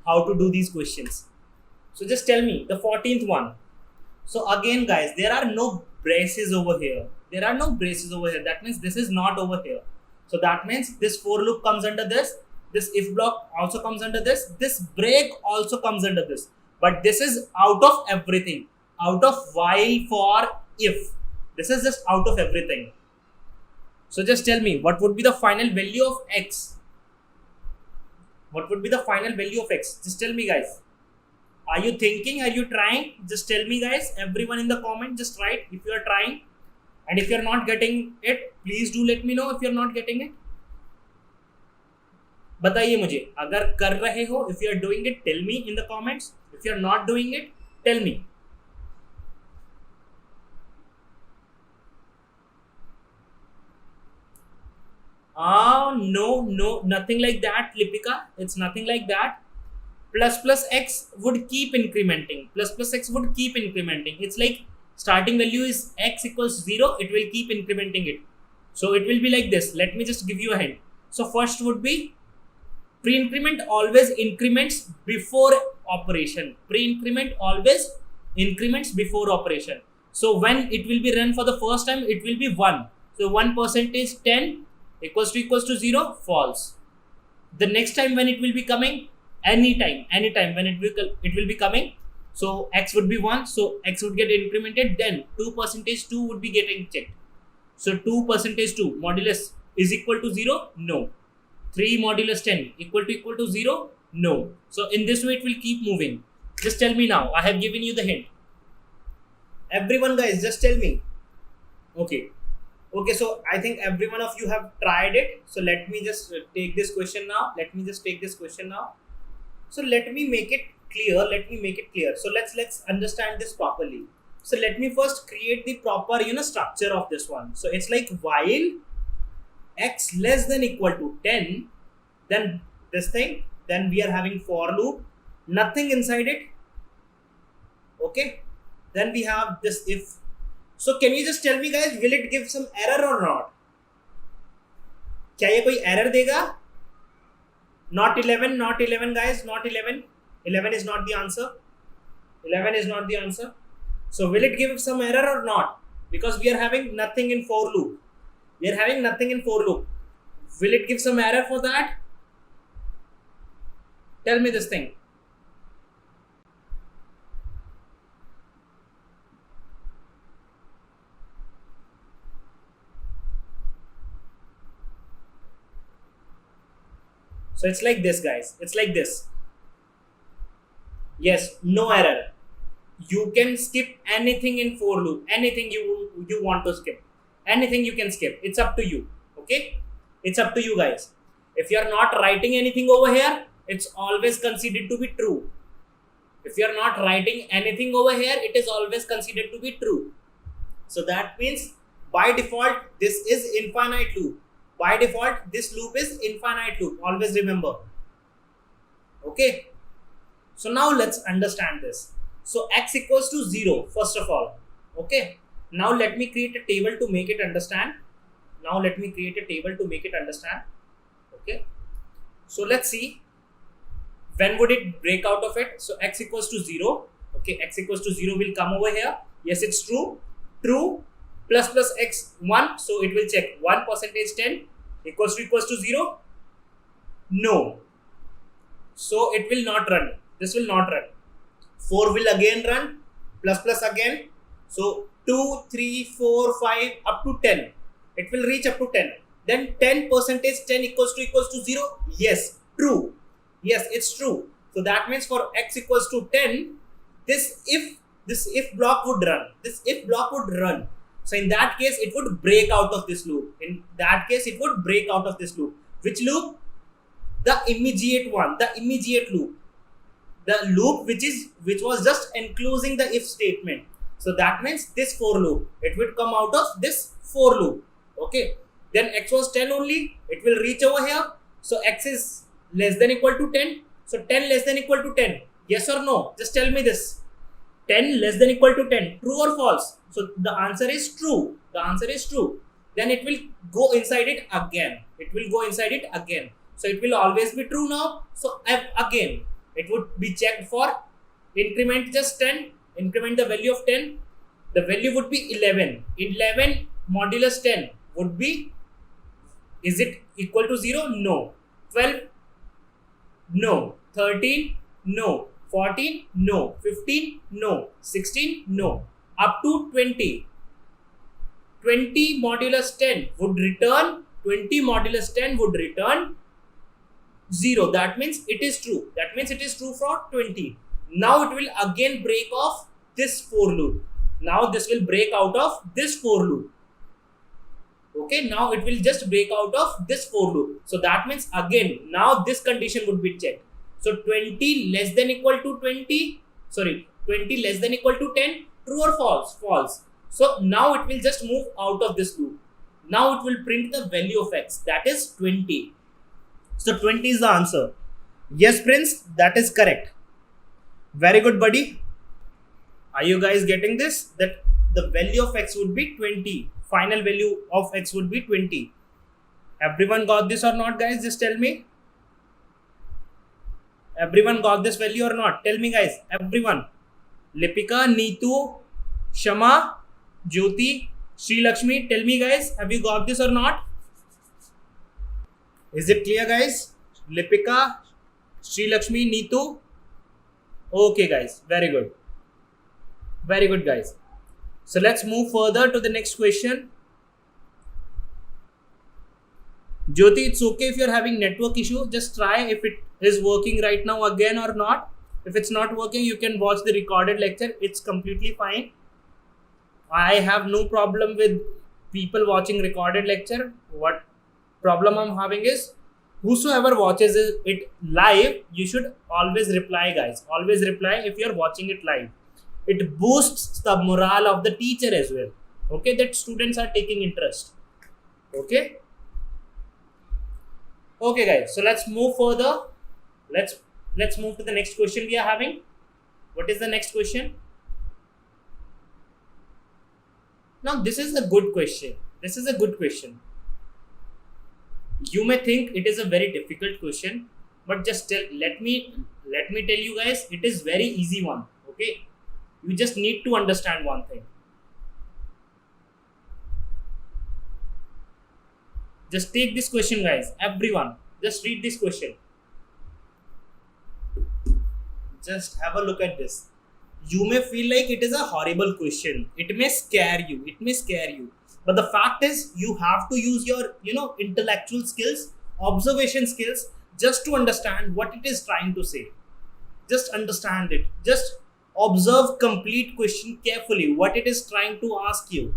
how to do these questions. So just tell me the 14th one. So again, guys, there are no braces over here. There are no braces over here. That means this is not over here. So that means this for loop comes under this. This if block also comes under this. This break also comes under this. But this is out of everything. Out of while, for, if. This is just out of everything. So just tell me, what would be the final value of x? What would be the final value of x? Just tell me, guys. Are you thinking? Are you trying? Just tell me, guys. Everyone in the comment, just write if you are trying. And if you are not getting it, please do let me know if you are not getting it. बताइए मुझे, अगर कर रहे हो, if you are doing it, tell me in the comments. If you are not doing it, tell me. No, nothing like that, Lipika. It's nothing like that. Plus x would keep incrementing. Plus x would keep incrementing. It's like starting value is x equals 0. It will keep incrementing it. So it will be like this. Let me just give you a hint. So first would be pre-increment always increments before operation. Pre-increment always increments before operation. So when it will be run for the first time, it will be 1. So 1% 10 equals to 0, false. The next time when it will be coming, anytime when it will be coming, so x would be 1, so x would get incremented, then 2% 2 would be getting checked. So 2% 2 modulus is equal to 0, no. 3 modulus 10 equal to 0, no. So in this way it will keep moving. Just tell me now, I have given you the hint. Everyone, guys, just tell me. Okay, so I think every one of you have tried it. So let me just take this question now. So let me make it clear. So let's understand this properly. So let me first create the proper structure of this one. So it's like while x less than equal to 10, then this thing, then we are having for loop, nothing inside it, Okay, then we have this if. So can you just tell me guys, will it give some error or not? क्या ये कोई error देगा? Not 11, not 11 guys, not 11. 11 is not the answer. 11 is not the answer. So will it give some error or not? Because we are having nothing in for loop. We are having nothing in for loop. Will it give some error for that? Tell me this thing. So it's like this guys. It's like this. Yes, no error. You can skip anything in for loop. Anything you want to skip. Anything you can skip. It's up to you. Okay? It's up to you guys. If you are not writing anything over here, it's always considered to be true. If you are not writing anything over here, it is always considered to be true. So that means by default, this is infinite loop. By default, this loop is infinite loop. Always remember. Okay. So now let's understand this. So x equals to 0 first of all. Okay. Now let me create a table to make it understand. Okay. So let's see. When would it break out of it? So x equals to 0. Okay. X equals to 0 will come over here. Yes, it's true. True. Plus x 1. So it will check 1 percentage 10 equals to 0. No. So it will not run. This will not run. 4 will again run. Plus again. So 2, 3, 4, 5 up to 10. It will reach up to 10. Then 10 percentage 10 equals to 0. Yes, true. Yes, it's true. So that means for x equals to 10, this if block would run. So in that case, it would break out of this loop. Which loop? The immediate one. The immediate loop. The loop which was just enclosing the if statement. So that means this for loop. It would come out of this for loop. Okay. Then x was 10 only. It will reach over here. So x is less than equal to 10. So 10 less than equal to 10. Yes or no? Just tell me this. 10 less than equal to 10. True or false? So the answer is true. Then it will go inside it again. So it will always be true now. So again, it would be checked for increment just 10. Increment the value of 10. The value would be 11. 11 modulus 10 would be, is it equal to 0? No. 12? No. 13? No. 14? No. 15? No. 16? No. Up to 20. 20 modulus 10 would return 0. That means it is true. For 20. Now it will again break off this for loop. Now this will break out of this for loop. Okay, now it will just break out of this for loop. So that means again, now this condition would be checked. So 20 less than equal to 20 less than equal to 10, true or false? False. So now it will just move out of this loop. Now it will print the value of x, that is 20. So 20 is the answer. Yes, Prince, that is correct. Very good, buddy. Are you guys getting this? That the value of x would be 20. Final value of x would be 20. Everyone got this or not, guys? Just tell me. Everyone got this value or not? Tell me, guys. Everyone. Lipika, Neetu, Shama, Jyoti, Sri Lakshmi. Tell me, guys. Have you got this or not? Is it clear, guys? Lipika, Sri Lakshmi, Neetu. Okay, guys. Very good. Very good, guys. So let's move further to the next question. Jyoti, it's okay if you're having network issue. Just try if it is working right now again or not. If it's not working, you can watch the recorded lecture. It's completely fine. I have no problem with people watching recorded lecture. What problem I'm having is whosoever watches it live, you should always reply, guys. Always reply if you're watching it live. It boosts the morale of the teacher as well. Okay, that students are taking interest. Okay. Okay, guys. So let's move further. Let's move to the next question we are having. What is the next question? Now this is a good question. This is a good question. You may think it is a very difficult question, but just let me tell you guys, it is very easy one. Okay, you just need to understand one thing. Just take this question, guys. Everyone, just read this question. Just have a look at this. You may feel like it is a horrible question. It may scare you. It may scare you. But the fact is, you have to use your, intellectual skills, observation skills, just to understand what it is trying to say. Just understand it. Just observe complete question carefully. What it is trying to ask you.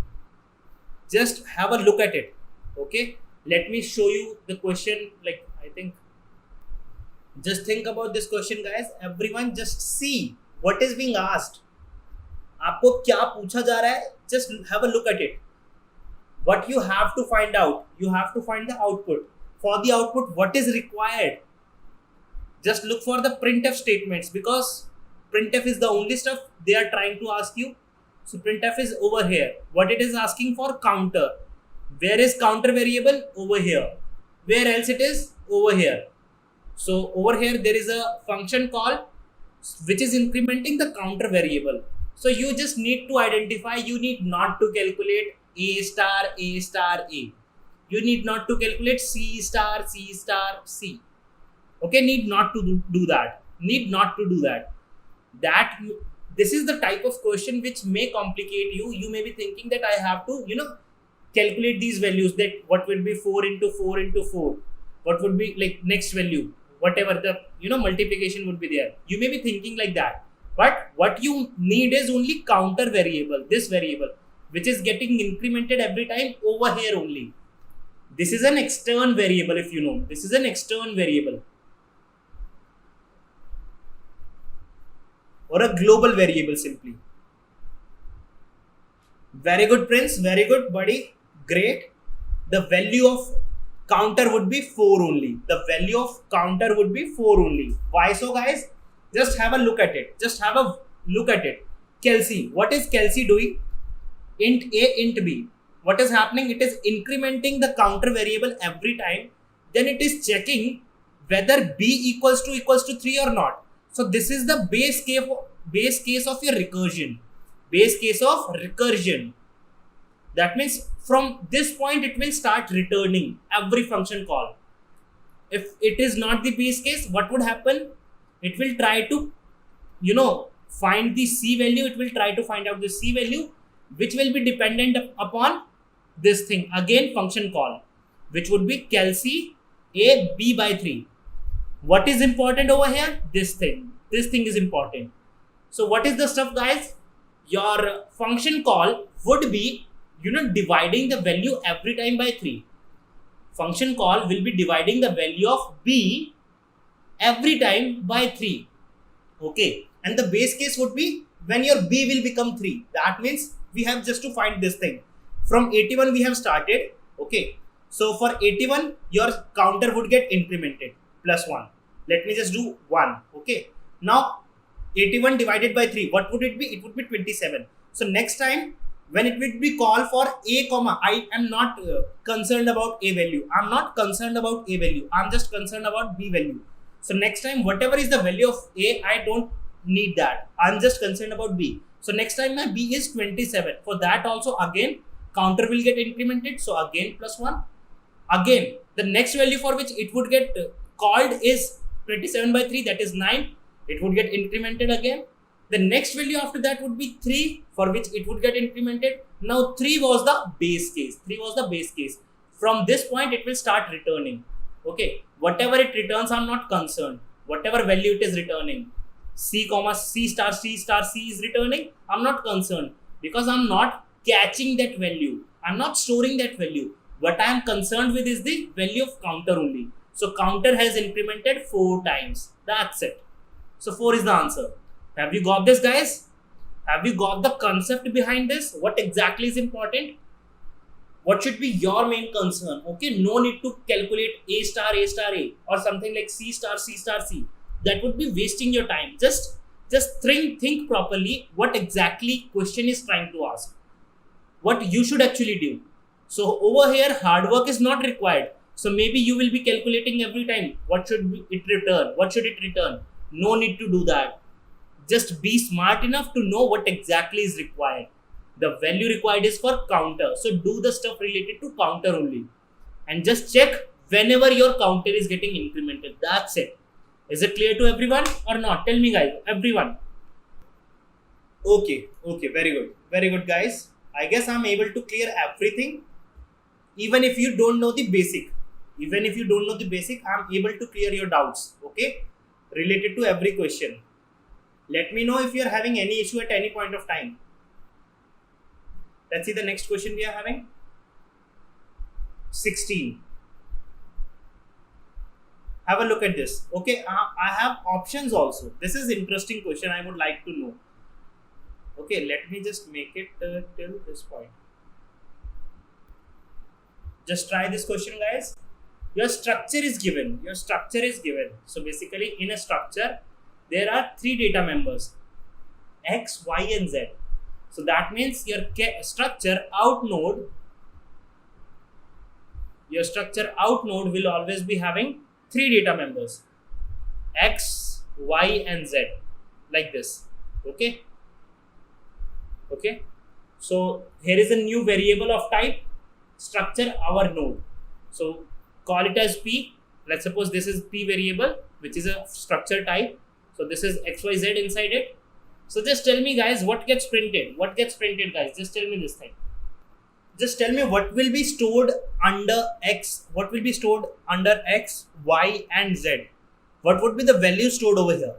Just have a look at it. Okay. Let me show you the question. Like, I think. Just think about this question, guys. Everyone, just see what is being asked. आपको क्या पूछा जा रहा है? Just have a look at it. What you have to find out, you have to find the output. For the output, what is required? Just look for the printf statements, because printf is the only stuff they are trying to ask you. So printf is over here. What it is asking for? Counter. Where is counter variable? Over here. Where else it is? Over here. So over here there is a function call which is incrementing the counter variable. So you just need to identify, you need not to calculate A star, A star, A. You need not to calculate C star, C star, C. Okay, need not to do that. Need not to do that. This is the type of question which may complicate you. You may be thinking that I have to, calculate these values, that what will be 4 into 4 into 4. What would be like next value? Whatever the multiplication would be there. You may be thinking like that. But what you need is only counter variable, this variable, which is getting incremented every time over here only. This is an external variable, if you know. This is an external variable. Or a global variable simply. Very good, Prince. Very good, buddy. Great. The value of counter would be 4 only. The value of counter would be 4 only. Why so, guys? Just have a look at it. Just have a look at it. Kelsey. What is Kelsey doing? Int A, int B. What is happening? It is incrementing the counter variable every time. Then it is checking whether B equals to 3 or not. So this is the base case of your recursion. Base case of recursion. That means from this point it will start returning every function call. If it is not the base case, what would happen? It will try to, find the C value. It will try to find out the C value, which will be dependent upon this thing. Again, function call, which would be Kelsey A B by 3. What is important over here? This thing. This thing is important. So what is the stuff, guys? Your function call would be, dividing the value every time by 3. Function call will be dividing the value of B every time by 3. Okay. And the base case would be when your B will become 3. That means we have just to find this thing. From 81 we have started. Okay. So for 81, your counter would get incremented. Plus 1. Let me just do 1. Okay. Now 81 divided by 3. What would it be? It would be 27. So next time, when it will be called for A comma, I am not concerned about A value. I'm not concerned about A value. I'm just concerned about B value. So next time, whatever is the value of A, I don't need that. I'm just concerned about B. So next time my B is 27. For that also, again, counter will get incremented. So again, plus 1. Again, the next value for which it would get called is 27 by 3. That is 9. It would get incremented again. The next value after that would be 3, for which it would get incremented. Now 3 was the base case. 3 was the base case. From this point, it will start returning. Okay. Whatever it returns, I'm not concerned. Whatever value it is returning, C comma C star C star C is returning, I'm not concerned, because I'm not catching that value. I'm not storing that value. What I am concerned with is the value of counter only. So counter has incremented 4 times. That's it. So 4 is the answer. Have you got this, guys? Have you got the concept behind this? What exactly is important? What should be your main concern? Okay, no need to calculate A star A or something like C star C. That would be wasting your time. Just think properly what exactly question is trying to ask. what you should actually do. So over here, hard work is not required. So maybe you will be calculating every time what should it return, what should it return. No need to do that. Just be smart enough to know what exactly is required. The value required is for counter, so do the stuff related to counter only, and just check whenever your counter is getting incremented. That's it. Is it clear to everyone or not? Tell me, guys, everyone. Okay, very good, guys. I guess I'm able to clear everything. Even if you don't know the basic, I'm able to clear your doubts, okay, related to every question. Let me know if you're having any issue at any point of time. Let's see the next question we are having. 16. Have a look at this. Okay, I have options also. This is interesting question. I would like to know. Okay, let me just make it till this point. Just try this question, guys. Your structure is given. So basically, in a structure, there are 3 data members, X, Y, and Z. So that means your structure out node will always be having 3 data members, X, Y, and Z, like this. Okay. So here is a new variable of type structure our node. So call it as P. Let's suppose this is P variable, which is a structure type. So this is XYZ inside it. So just tell me, guys, what gets printed? Guys? Just tell me this thing. Just tell me what will be stored under X, what will be stored under X, Y, and Z. What would be the value stored over here?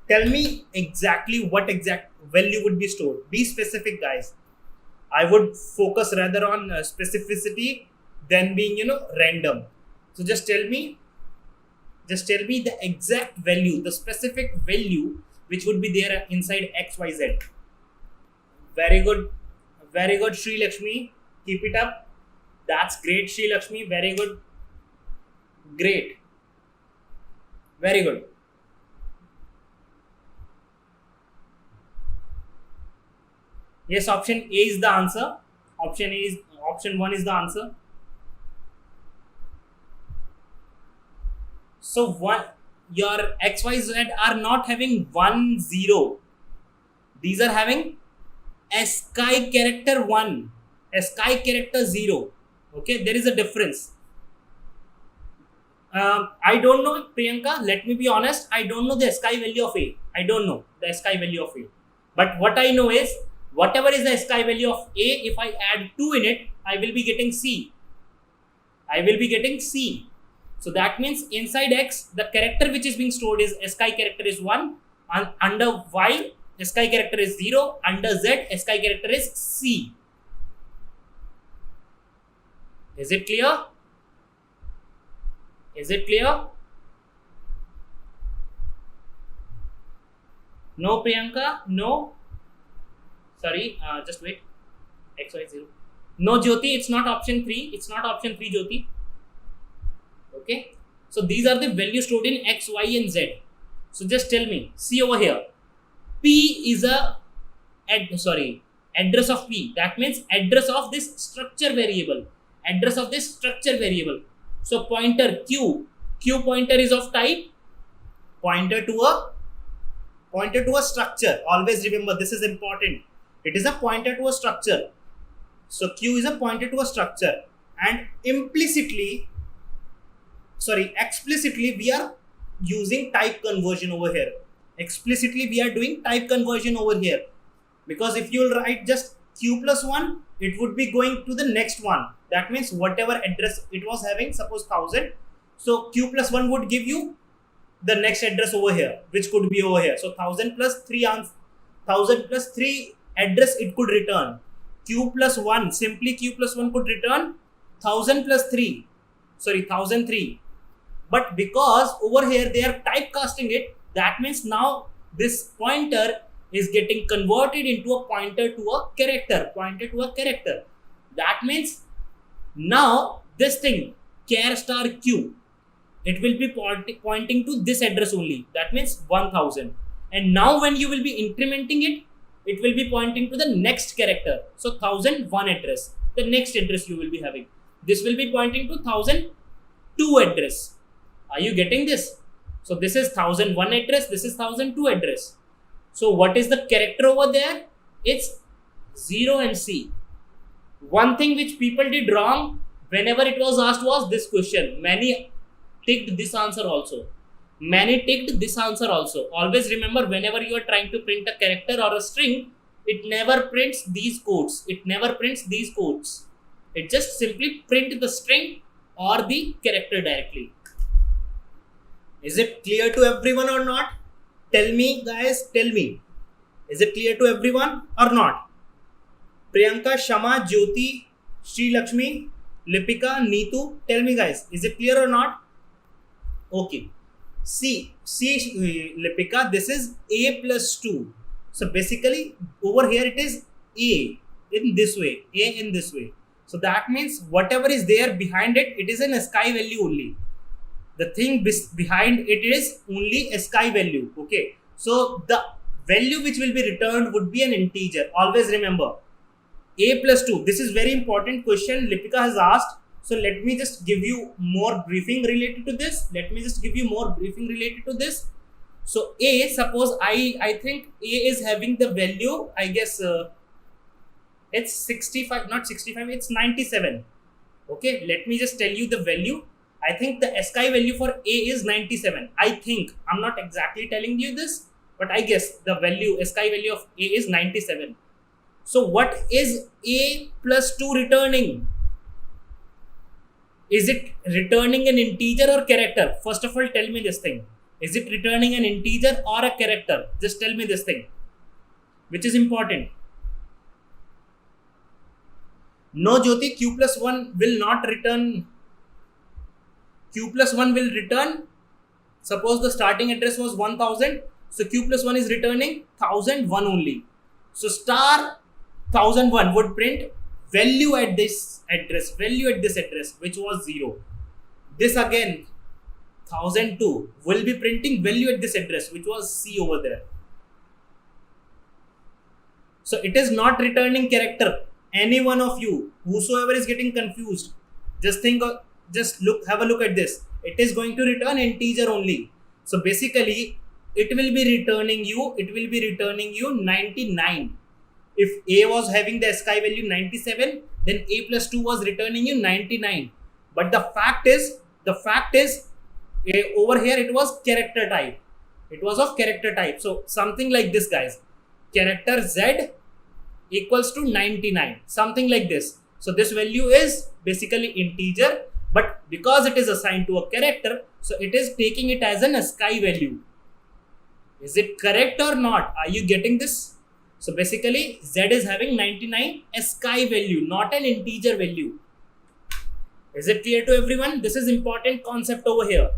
Tell me exactly what exact value would be stored. Be specific, guys. I would focus rather on specificity than being, random. So just tell me the exact value, the specific value which would be there inside XYZ. Very good, Sri Lakshmi. Keep it up. That's great, Sri Lakshmi. Very good. Great. Very good. Yes, option A is the answer. Option 1 is the answer. So your XYZ are not having 1, 0. These are having ASCII character 1, ASCII character 0. Okay, there is a difference. I don't know, Priyanka. Let me be honest. I don't know the ASCII value of A. But what I know is, whatever is the ASCII value of A, if I add 2 in it, I will be getting C. So that means inside X, the character which is being stored is ASCII character is 1, and under Y, ASCII character is 0, under Z, ASCII character is C. Is it clear? No, Priyanka? No? Sorry, just wait. XY0. No, Jyoti, it's not option 3. Jyoti. Okay. So these are the values stored in X, Y, and Z. So just tell me. See over here. P is address of P. That means address of this structure variable. So pointer Q pointer is of type pointer to a structure. Always remember, this is important. It is a pointer to a structure. So Q is a pointer to a structure, and explicitly we are using type conversion over here. We are doing type conversion over here, because if you will write just Q plus 1, it would be going to the next one. That means whatever address it was having, suppose 1000. So Q plus 1 would give you the next address over here, which could be over here. So 1000 plus 3 address it could return. Q plus 1 could return 1003. But because over here they are typecasting it, that means now this pointer is getting converted into a pointer to a character. That means now this thing, char star Q, it will be pointing to this address only. That means 1000. And now when you will be incrementing it, it will be pointing to the next character. So 1001 address, the next address you will be having. This will be pointing to 1002 address. Are you getting this? So this is 1001 address, this is 1002 address. So what is the character over there? It's 0 and C. One thing which people did wrong whenever it was asked was this question. Many ticked this answer also. Many ticked this answer also. Always remember, whenever you are trying to print a character or a string, it never prints these codes. It never prints these codes. It just simply print the string or the character directly. Is it clear to everyone or not? Tell me, guys, tell me. Is it clear to everyone or not? Priyanka, Shama, Jyoti, Sri Lakshmi, Lipika, Neetu, tell me, guys, is it clear or not? Okay. See, Lipika, this is A plus 2. So basically, over here it is A in this way, A in this way. So that means whatever is there behind it, it is an ASCII value only. The thing behind it is only ASCII value. Okay. So the value which will be returned would be an integer. Always remember. A plus 2. This is very important question Lipika has asked. So let me just give you more briefing related to this. So A, suppose I think A is having the value, I guess it's 65, not 65, it's 97. Okay, let me just tell you the value. I think the ASCII value for A is 97. I think, I'm not exactly telling you this, but I guess the value, ASCII value of A is 97. So what is A plus 2 returning? Is it returning an integer or character? First of all, tell me this thing. Is it returning an integer or a character? Just tell me this thing, which is important. No, Jyoti, Q plus 1 will not return. Q plus 1 will return. Suppose the starting address was 1000. So Q plus 1 is returning 1001 only. So star 1001 would print value at this address, which was 0. This again, 1002 will be printing value at this address, which was C over there. So it is not returning character. Any one of you, whosoever is getting confused, just think of, have a look at this. It is going to return integer only. So basically, it will be returning you 99. If A was having the ASCII value 97, then A plus 2 was returning you 99. But the fact is, over here it was character type. It was of character type. So something like this, guys. Character Z equals to 99. Something like this. So this value is basically integer, but because it is assigned to a character, so it is taking it as an ASCII value. Is it correct or not? Are you getting this? So basically, Z is having 99 ASCII value, not an integer value. Is it clear to everyone? This is important concept over here.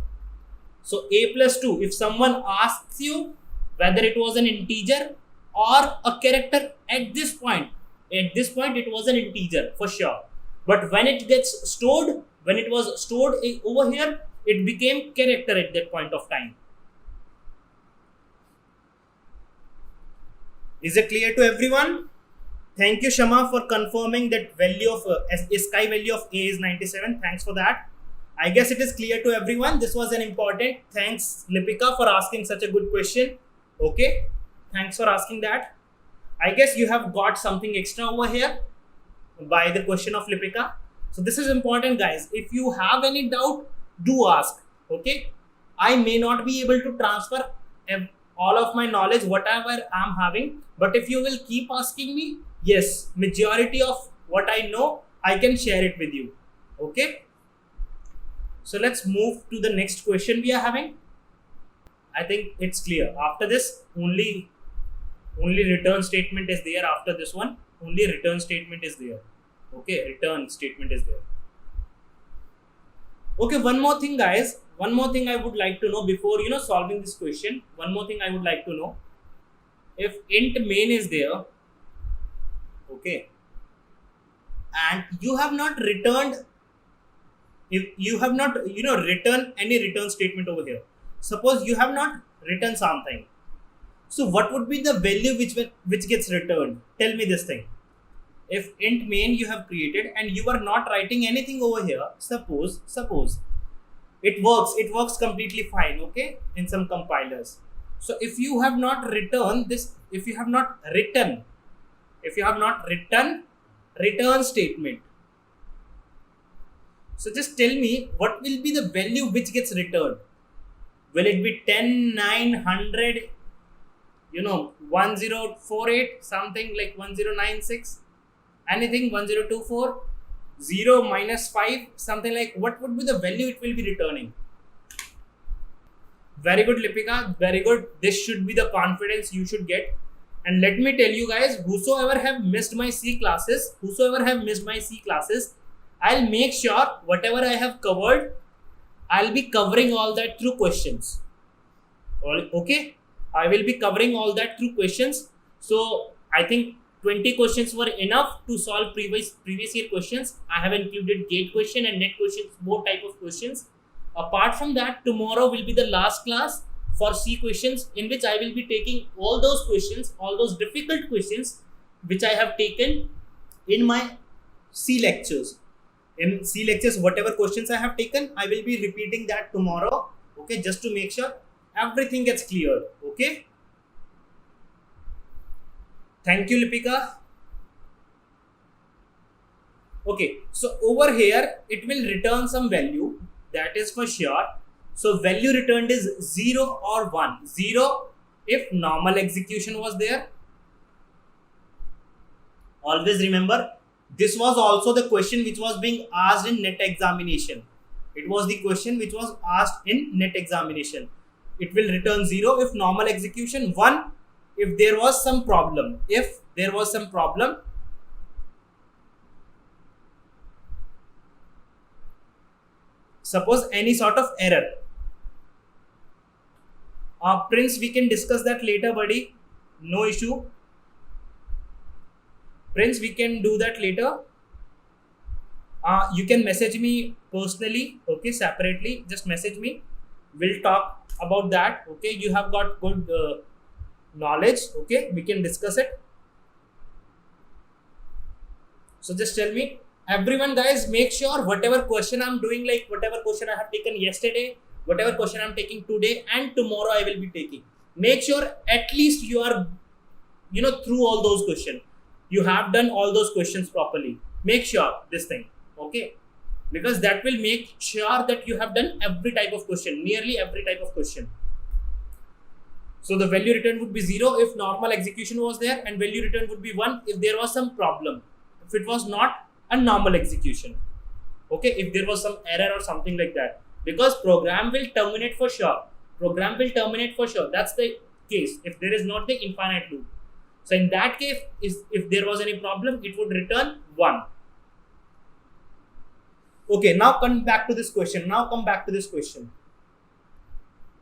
So A plus 2, if someone asks you whether it was an integer or a character at this point it was an integer for sure. But when it gets stored, when it was stored over here, it became character at that point of time. Is it clear to everyone? Thank you, Shama, for confirming that value of ASCII value of A is 97. Thanks for that. I guess it is clear to everyone. This was an important. Thanks, Lipika, for asking such a good question. Okay. Thanks for asking that. I guess you have got something extra over here by the question of Lipika. So this is important, guys. If you have any doubt, do ask. Okay. I may not be able to transfer all of my knowledge, whatever I'm having, but if you will keep asking me, yes, majority of what I know, I can share it with you. Okay. So let's move to the next question we are having. I think it's clear. After this, only return statement is there. After this one, only return statement is there. Okay, return statement is there. Okay, one more thing, guys. One more thing I would like to know before solving this question. One more thing I would like to know. If int main is there, okay, and you have not returned, if you have not returned any return statement over here. Suppose you have not written something. So what would be the value which gets returned? Tell me this thing. If int main you have created and you are not writing anything over here, suppose it works completely fine, okay, in some compilers. So if you have not written this, if you have not written return statement, so just tell me what will be the value which gets returned. Will it be 10, 9, 100, 1048, something like 1096, anything 1024, 0 minus 5, something like, what would be the value it will be returning? Very good, Lipika, very good. This should be the confidence you should get. And let me tell you guys, whosoever have missed my C classes, I'll make sure whatever I have covered, I'll be covering all that through questions. Okay, I will be covering all that through questions. So I think 20 questions were enough to solve previous year questions. I have included gate question and net questions, both type of questions. Apart from that, tomorrow will be the last class for C questions, in which I will be taking all those questions, all those difficult questions which I have taken in my C lectures. In C lectures, whatever questions I have taken, I will be repeating that tomorrow, okay, just to make sure everything gets cleared, okay. Thank you, Lipika. Okay, so over here it will return some value, that is for sure. So value returned is 0 or 1. 0 if normal execution was there. Always remember, this was also the question which was being asked in net examination. It was the question which was asked in net examination. It will return 0 if normal execution, 1 if there was some problem. Suppose any sort of error. Prince, we can discuss that later, buddy. No issue. Prince, we can do that later. You can message me personally, okay, separately. Just message me. We'll talk about that, okay. You have got good knowledge, okay. We can discuss it. So just tell me, everyone, guys, make sure whatever question I'm doing, like whatever question I have taken yesterday, whatever question I'm taking today and tomorrow I will be taking, make sure at least you are through all those questions, you have done all those questions properly. Make sure this thing, okay, because that will make sure that you have done every type of question, nearly every type of question. So the value return would be 0 if normal execution was there, and value return would be 1 if there was some problem, if it was not a normal execution, okay, if there was some error or something like that, because program will terminate for sure. That's the case if there is not the infinite loop. So in that case, if there was any problem, it would return 1. Okay, now come back to this question.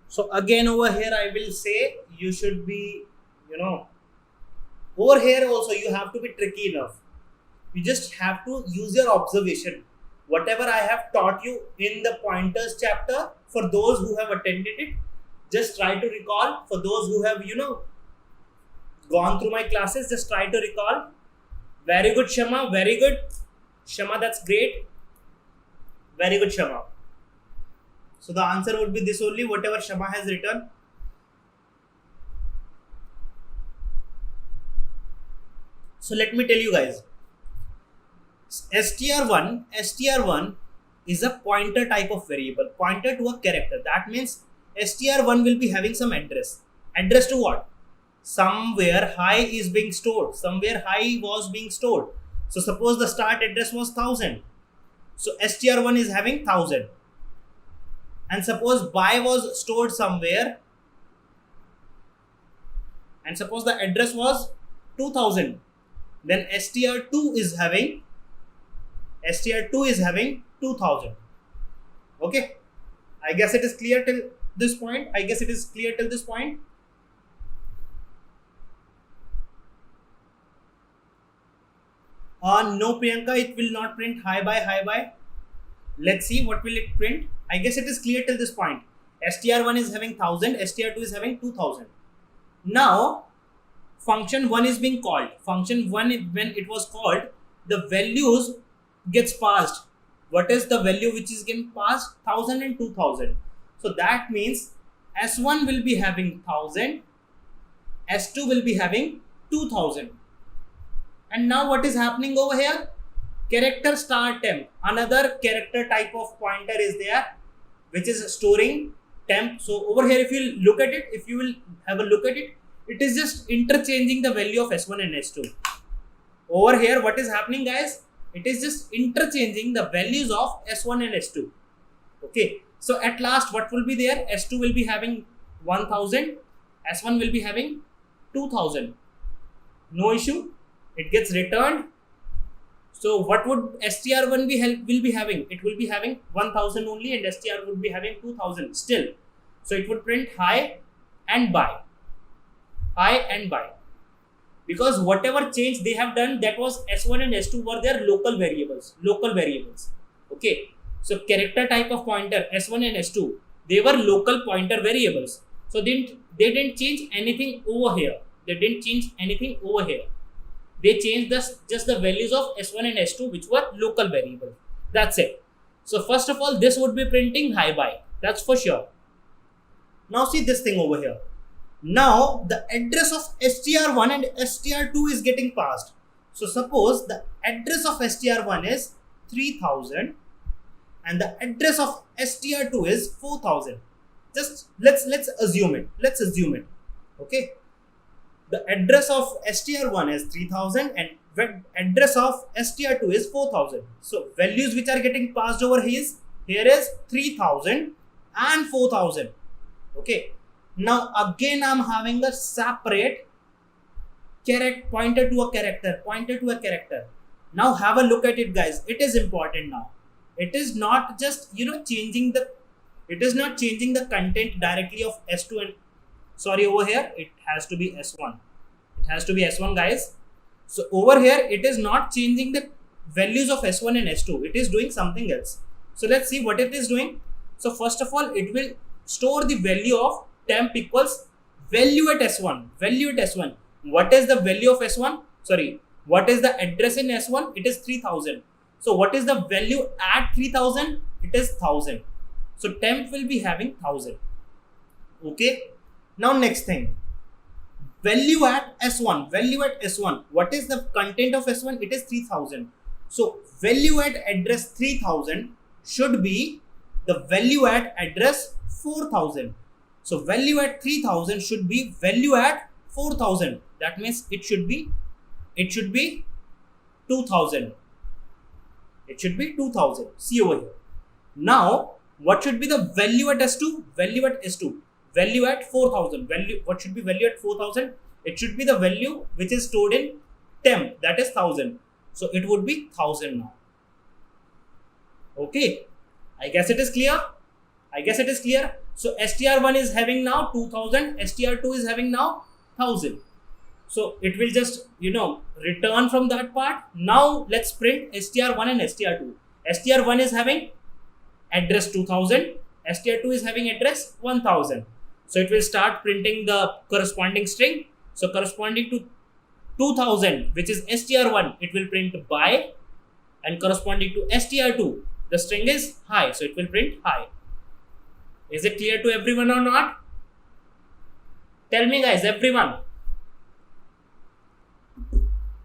So again, over here I will say you should be, over here also you have to be tricky enough. You just have to use your observation. Whatever I have taught you in the pointers chapter, for those who have attended it, just try to recall. For those who have, gone through my classes, just try to recall. Very good, Shama. Very good. Shama, that's great. Very good, Shama. So the answer would be this only, whatever Shama has written. So let me tell you guys. str1 is a pointer type of variable, pointer to a character. That means str1 will be having some address. Address to what? Somewhere high is being stored. Somewhere high was being stored. So suppose the start address was 1000. So str1 is having 1000. And suppose by was stored somewhere. And suppose the address was 2000. Then str2 is having 2000. Okay, I guess it is clear till this point. No, Priyanka, it will not print hi bye. Let's see what will it print. I guess it is clear till this point. str1 is having 1000, str2 is having 2000. Now function 1 is being called. Function 1, when it was called, the values gets passed. What is the value which is getting passed? 1000 and 2000. So that means S1 will be having 1000, S2 will be having 2000. And now what is happening over here? Character star temp, another character type of pointer is there which is storing temp. So over here, if you look at it, if you will have a look at it, it is just interchanging the value of S1 and S2. Over here, what is happening, guys? It is just interchanging the values of S1 and S2. Okay, so at last what will be there? S2 will be having 1000, S1 will be having 2000. No issue, it gets returned. So what would str1 will be having? It will be having 1000 only, and str would be having 2000 still. So it would print hi and bye, hi and bye, because whatever change they have done, that was S1 and S2 were their local variables. Okay, so character type of pointer S1 and S2, they were local pointer variables. So they didn't change anything over here. They changed just the values of S1 and S2, which were local variables. That's it. So first of all, this would be printing hi bye. That's for sure. Now see this thing over here. Now the address of str1 and str2 is getting passed. So suppose the address of str1 is 3000 and the address of str2 is 4000. Just let's assume it. Okay. The address of str1 is 3000 and address of str2 is 4000. So values which are getting passed over here is 3000 and 4000. Okay. Now again I'm having a separate pointer to a character. Now have a look at it, guys. It is important now. It is not just changing the content directly of S2 and over here it has to be S1, guys. So over here it is not changing the values of S1 and S2, it is doing something else. So let's see what it is doing. So first of all, it will store the value of temp equals value at S1. What is the value of S1? What is the address in S1? It is 3000. So what is the value at 3000? It is 1000. So temp will be having 1000. Okay. Now next thing, value at S1. What is the content of S1? It is 3000. So value at address 3000 should be the value at address 4000. So value at 3000 should be value at 4000. That means it should be 2000. It should be 2000. See over here. Now what should be the value at S2? Value at 4000. What should be value at 4000? It should be the value which is stored in temp, that is 1000. So it would be 1000 now. Okay, I guess it is clear. So str1 is having now 2000, str2 is having now 1000. So it will just return from that part. Now let's print str1 and str2. str1 is having address 2000, str2 is having address 1000. So it will start printing the corresponding string. So corresponding to 2000, which is str1, it will print bye, and corresponding to str2, the string is hi, so it will print hi. Is it clear to everyone or not? Tell me, guys, everyone.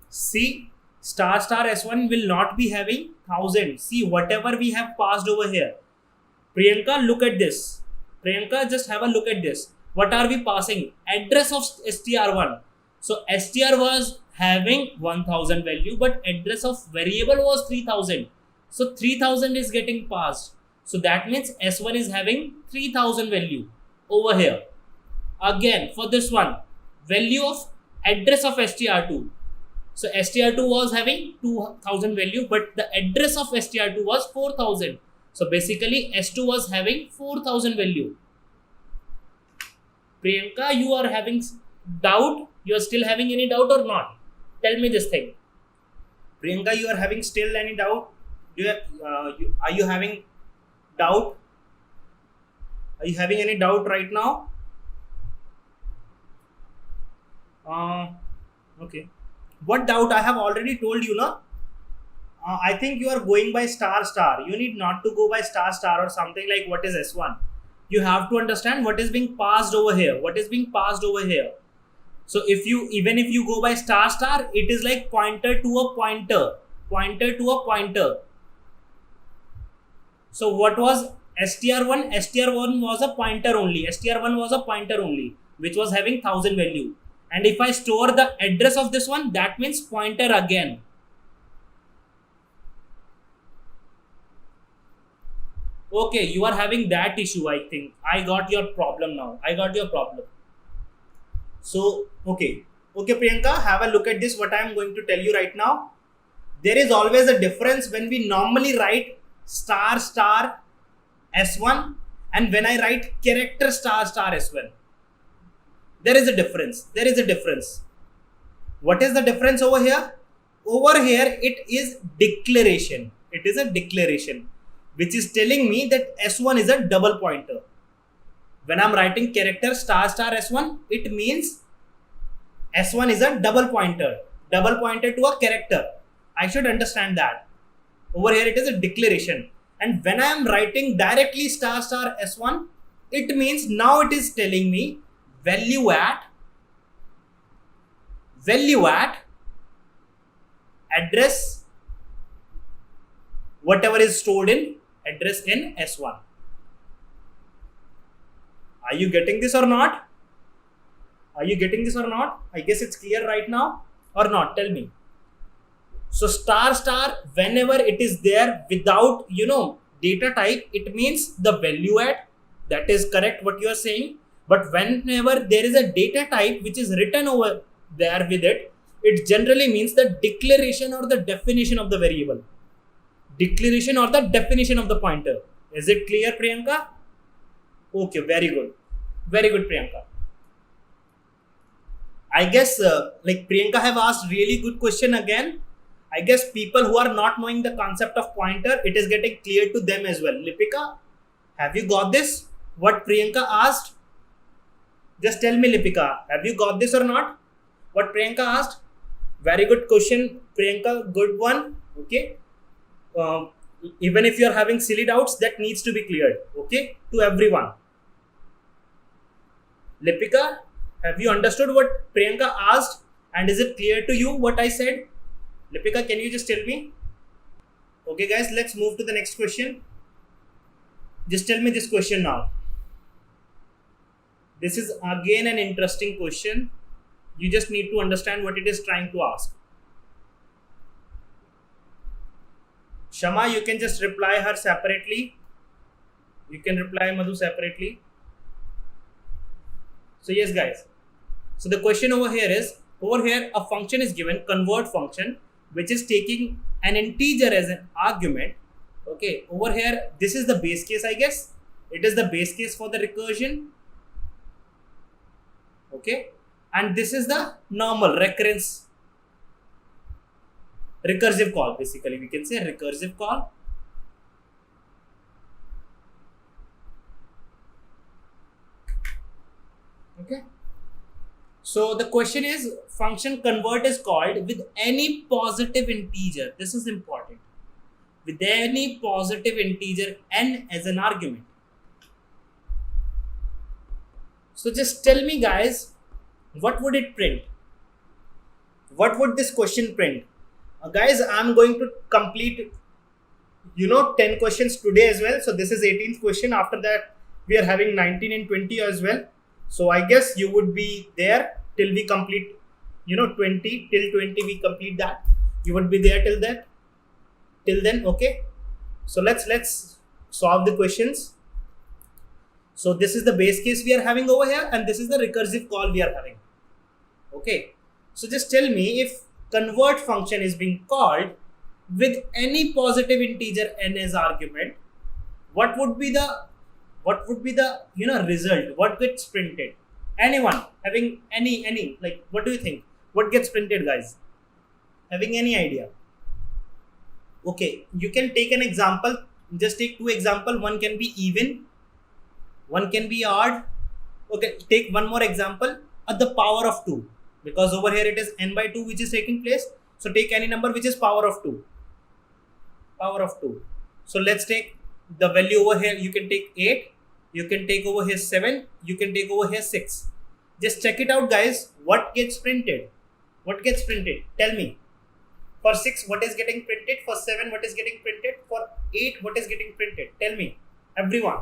See, star S1 will not be having 1000. See, whatever we have passed over here. Priyanka, look at this. Priyanka, just have a look at this. What are we passing? Address of str1. So str was having 1000 value, but address of variable was 3000. So 3000 is getting passed. So that means S1 is having 3000 value over here. Again, for this one, value of address of str2. So str2 was having 2000 value, but the address of str2 was 4000. So basically S2 was having 4000 value. Priyanka, you are having doubt? You are still having any doubt or not? Tell me this thing. Priyanka, you are having still any doubt? Are you having doubt? Are you having any doubt right now? Okay. What doubt? I have already told you, na. I think you are going by star star. You need not to go by star star or something like what is S1. You have to understand what is being passed over here. What is being passed over here. So if you, even if you go by star star, it is like pointer to a pointer, pointer to a pointer. So what was str1? Str1 was a pointer only. Str1 was a pointer only, which was having 1000 value. And if I store the address of this one, that means pointer again. Okay, you are having that issue, I think. I got your problem now. I got your problem. So, okay. Okay, Priyanka, have a look at this, what I am going to tell you right now. There is always a difference when we normally write star star S1 and when I write character star star S1. There is a difference. There is a difference. What is the difference over here? Over here, it is declaration. It is a declaration, which is telling me that S1 is a double pointer. When I'm writing character star star S1, it means S1 is a double pointer to a character. I should understand that. Over here, it is a declaration. And when I am writing directly star star S1, it means now it is telling me value at address, whatever is stored in address in S1. Are you getting this or not? Are you getting this or not? I guess it's clear right now or not? Tell me. So star star, whenever it is there without, data type, it means the value at. That is correct what you are saying. But whenever there is a data type which is written over there with it, it generally means the declaration or the definition of the variable. Declaration or the definition of the pointer. Is it clear, Priyanka? Okay, very good. Very good, Priyanka. I guess Priyanka have asked really good question again. I guess people who are not knowing the concept of pointer, it is getting clear to them as well. Lipika, have you got this? What Priyanka asked? Just tell me, Lipika, have you got this or not? What Priyanka asked? Very good question, Priyanka. Good one. Okay. Even if you are having silly doubts, that needs to be cleared. Okay, to everyone. Lipika, have you understood what Priyanka asked? And is it clear to you what I said? Lipika, can you just tell me? Okay, guys, let's move to the next question. Just tell me this question now. This is again an interesting question. You just need to understand what it is trying to ask. Shama, you can just reply her separately. You can reply Madhu separately. So yes, guys. So the question over here is, a function is given, convert function, which is taking an integer as an argument. Okay, over here, this is the base case, I guess. It is the base case for the recursion. Okay, and this is the normal recursive call. Basically, we can say recursive call. Okay. So the question is, function convert is called with any positive integer. This is important. With any positive integer n as an argument. So just tell me, guys, what would it print? What would this question print? Guys, I'm going to complete 10 questions today as well. So this is 18th question. After that, we are having 19 and 20 as well. So I guess you would be there till we complete 20, till 20 we complete that. You would be there till then. Okay, so let's solve the questions. So this is the base case we are having over here, and this is the recursive call we are having. Okay, so just tell me, if convert function is being called with any positive integer n as argument, what would be the result? What gets printed? Anyone having any what do you think? What gets printed, guys? Having any idea? Okay, you can take an example. Just take two examples. One can be even, one can be odd. Okay, take one more example. At the power of 2. because over here it is n by 2 which is taking place. So take any number which is power of 2. Power of 2. So let's take the value over here. You can take 8. You can take over here 7. You can take over here 6. Just check it out, guys. What gets printed? What gets printed? Tell me. For 6, what is getting printed? For 7, what is getting printed? For 8, what is getting printed? Tell me. Everyone.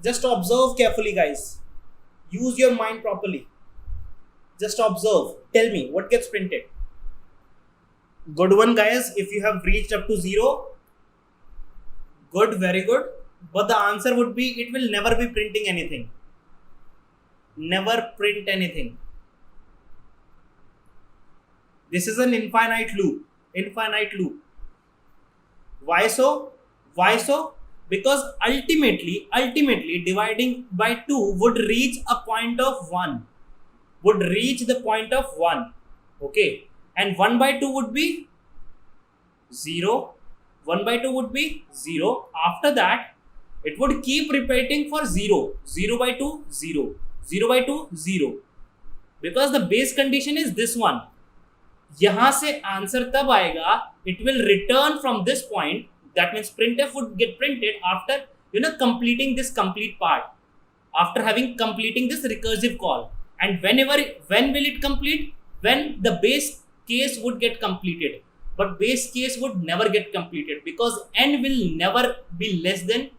Just observe carefully, guys. Use your mind properly. Just observe. Tell me what gets printed. Good one, guys. If you have reached up to 0, good, very good. But the answer would be, it will never be printing anything. Never print anything. This is an infinite loop. Infinite loop. Why so? Why so? Because ultimately dividing by 2 would reach a point of 1. Would reach the point of 1. Okay. And 1 by 2 would be 0. 1 by 2 would be 0. After that, it would keep repeating for 0. 0 by 2, 0. 0 by 2, 0. Because the base condition is this one. यहाँ से answer तब आएगा, it will return from this point. That means printf would get printed after completing this complete part, after having completing this recursive call. And when will it complete? When the base case would get completed. But base case would never get completed because n will never be less than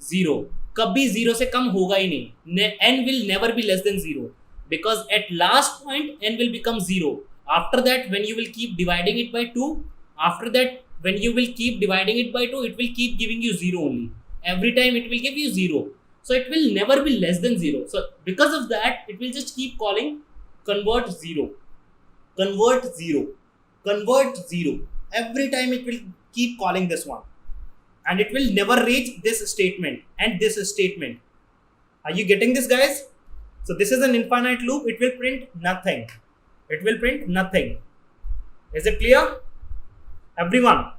0. कभी 0 से कम होगा ही नहीं. N will never be less than 0 because at last point n will become 0. After that, when you will keep dividing it by 2, after that, when you will keep dividing it by 2, it will keep giving you 0 only. Every time it will give you 0. So it will never be less than 0. So because of that, it will just keep calling convert 0. Convert 0. Convert 0. Every time it will keep calling this one. And it will never reach this statement and this statement. Are you getting this, guys? So this is an infinite loop. It will print nothing. It will print nothing. Is it clear? Everyone?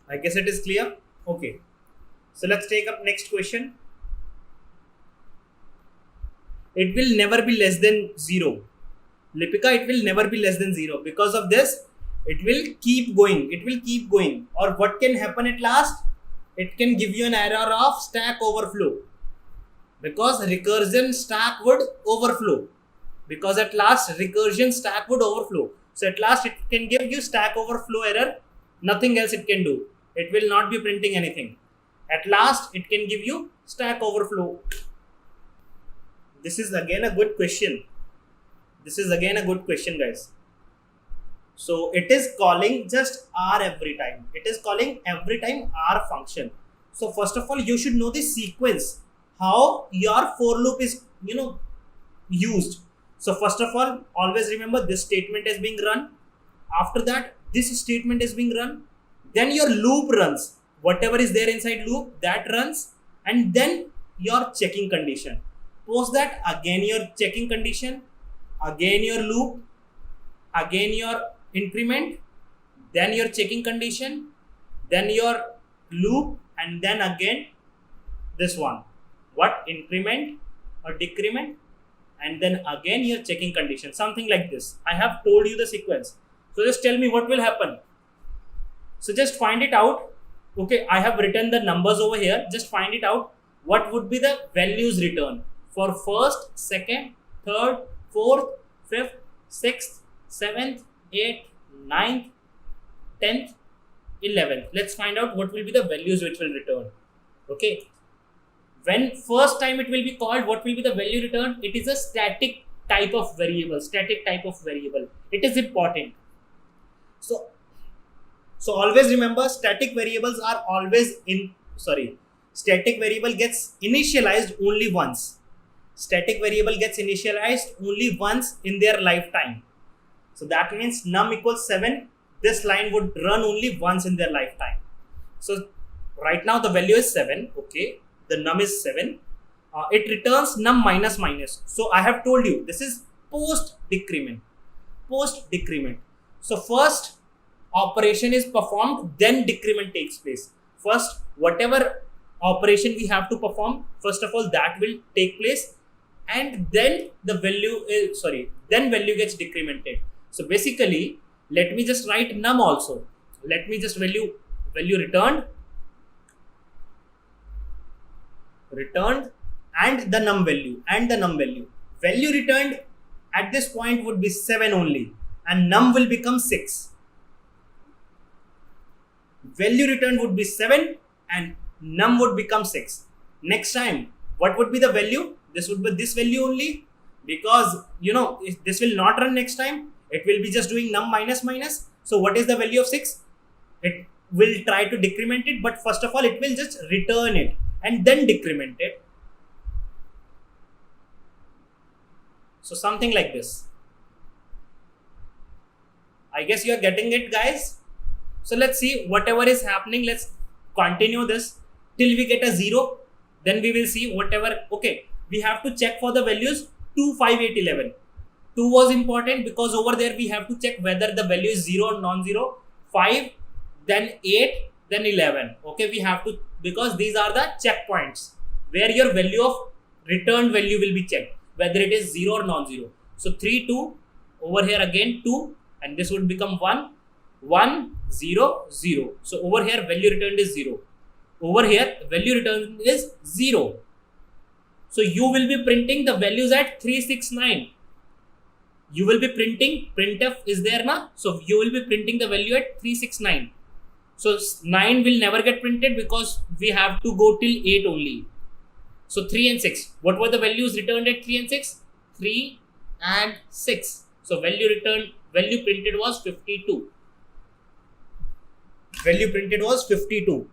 I guess it is clear. Okay. So let's take up next question. It will never be less than 0. Lipika, it will never be less than 0. Because of this, it will keep going. It will keep going. Or what can happen at last? It can give you an error of stack overflow. Because recursion stack would overflow. Because at last recursion stack would overflow. So at last it can give you stack overflow error. Nothing else it can do. It will not be printing anything. At last it can give you stack overflow. This is again a good question. This is again a good question, guys. So it is calling just R every time. It is calling every time R function. So first of all, you should know the sequence. How your for loop is, used. So first of all, always remember this statement is being run. After that, this statement is being run. Then your loop runs. Whatever is there inside loop, that runs. And then your checking condition. Post that, again your checking condition. Again your loop. Again your increment. Then your checking condition. Then your loop. And then again this one. What? Increment or decrement. And then again your checking condition, something like this. I have told you the sequence. So just tell me what will happen. So just find it out. Okay, I have written the numbers over here. Just find it out. What would be the values returned for first, second, third, fourth, fifth, sixth, seventh, eighth, ninth, 10th, 11th. Let's find out what will be the values which will return. Okay. When first time it will be called, what will be the value returned? It is a static type of variable. Static type of variable. It is important. So always remember, static variables are always static variable gets initialized only once. Static variable gets initialized only once in their lifetime. So that means num equals 7. This line would run only once in their lifetime. So right now the value is 7. Okay. The num is 7. It returns num minus minus. So I have told you this is post decrement. Post decrement. So first operation is performed, then decrement takes place. First, whatever operation we have to perform, first of all that will take place, and then the value is then value gets decremented. So basically, let me just write num also. Let me just value returned and the num value value returned at this point would be 7 only, and num will become 6. Value returned would be 7 and num would become 6. Next time, what would be the value? This would be this value only, because if this will not run next time, it will be just doing num minus minus. So what is the value of 6? It will try to decrement it, but first of all it will just return it and then decrement it. So something like this. I guess you are getting it, guys. So let's see whatever is happening. Let's continue this till we get a 0. Then we will see whatever. Okay, we have to check for the values 2, 5, 8, 11. 2 was important because over there we have to check whether the value is 0 or non-zero. 5, then 8, then 11. Okay, we have to, because these are the checkpoints where your value of returned value will be checked, whether it is 0 or non-zero. So 3, 2, over here again 2, and this would become 1, 1, 0, 0. So over here value returned is 0. Over here value returned is 0. So you will be printing the values at 369. You will be printing, printf is there now. So you will be printing the value at 369. So 9 will never get printed because we have to go till 8 only. So 3 and 6. What were the values returned at 3 and 6? 3 and 6. So value printed was 52. Value printed was 52.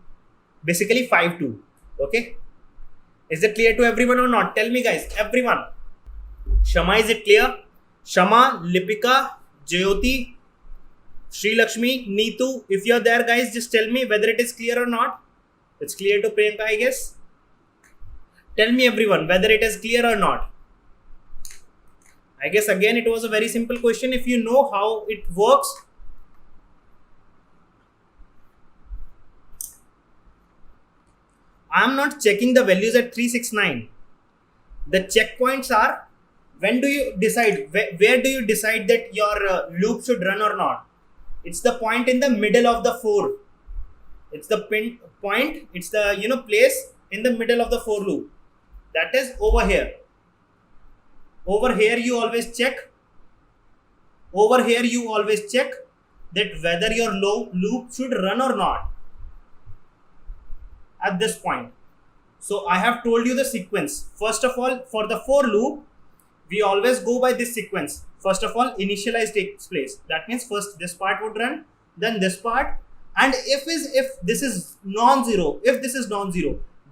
Basically 52. Okay. Is it clear to everyone or not? Tell me, guys. Everyone. Shama, is it clear? Shama, Lipika, Jyoti, Sri Lakshmi, Neetu. If you're there, guys, just tell me whether it is clear or not. It's clear to Priyanka, I guess. Tell me, everyone, whether it is clear or not. I guess again it was a very simple question. If you know how it works, I am not checking the values at 369. The checkpoints are, when do you decide, where do you decide that your loop should run or not? It's the point in the middle of the for. It's the point, it's the place in the middle of the for loop. That is over here. Over here you always check. Over here you always check that whether your loop should run or not at this point. So I have told you the sequence. First of all, for the for loop, we always go by this sequence. First of all, initialize takes place. That means first this part would run, then this part, and if this is non-zero,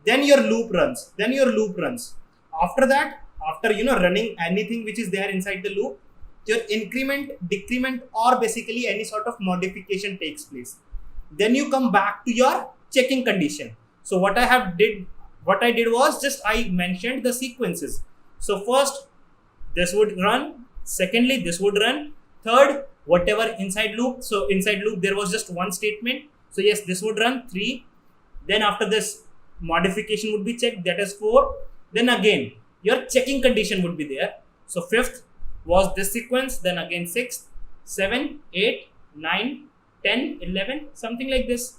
then your loop runs. After that, after running anything which is there inside the loop, your increment, decrement, or basically any sort of modification takes place. Then you come back to your checking condition. So what I did was just I mentioned the sequences. So first this would run, secondly this would run, third whatever inside loop. So inside loop there was just one statement. So yes, this would run 3. Then after this modification would be checked, that is 4. Then again your checking condition would be there. So 5th was this sequence, then again 6th, 7, 8, 9, 10, 11, something like this.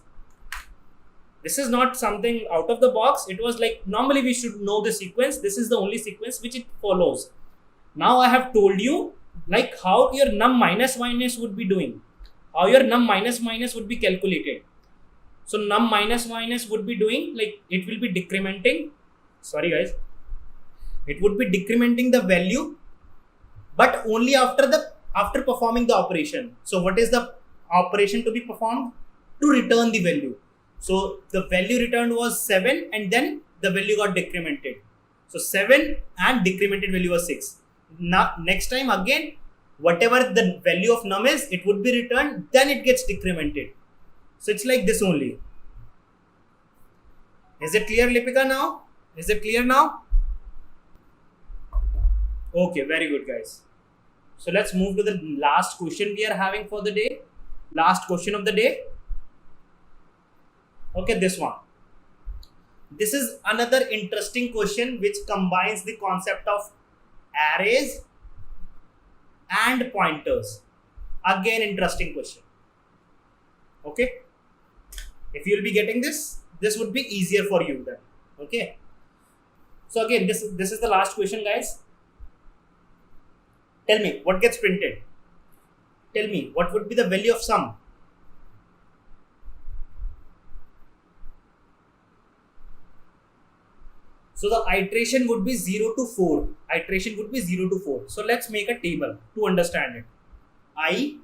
This is not something out of the box. It was like, normally we should know the sequence. This is the only sequence which it follows. Now I have told you like how your num minus minus would be doing. How your num minus minus would be calculated. So num minus minus would be doing like, it will be decrementing. Sorry guys. It would be decrementing the value, but only after performing the operation. So what is the operation to be performed? To return the value. So the value returned was 7 and then the value got decremented. So 7 and decremented value was 6. Now next time again, whatever the value of num is, it would be returned, then it gets decremented. So it's like this only. Is it clear, Lipika, now? Is it clear now? Okay, very good, guys. So let's move to the last question we are having for the day. Last question of the day. Okay, this one. This is another interesting question which combines the concept of arrays and pointers. Again, interesting question. Okay, if you will be getting this, this would be easier for you then. Okay, so again, this is the last question, guys. Tell me what gets printed. Tell me what would be the value of sum. So the iteration would be 0 to 4. Iteration would be 0 to 4. So let's make a table to understand it. I,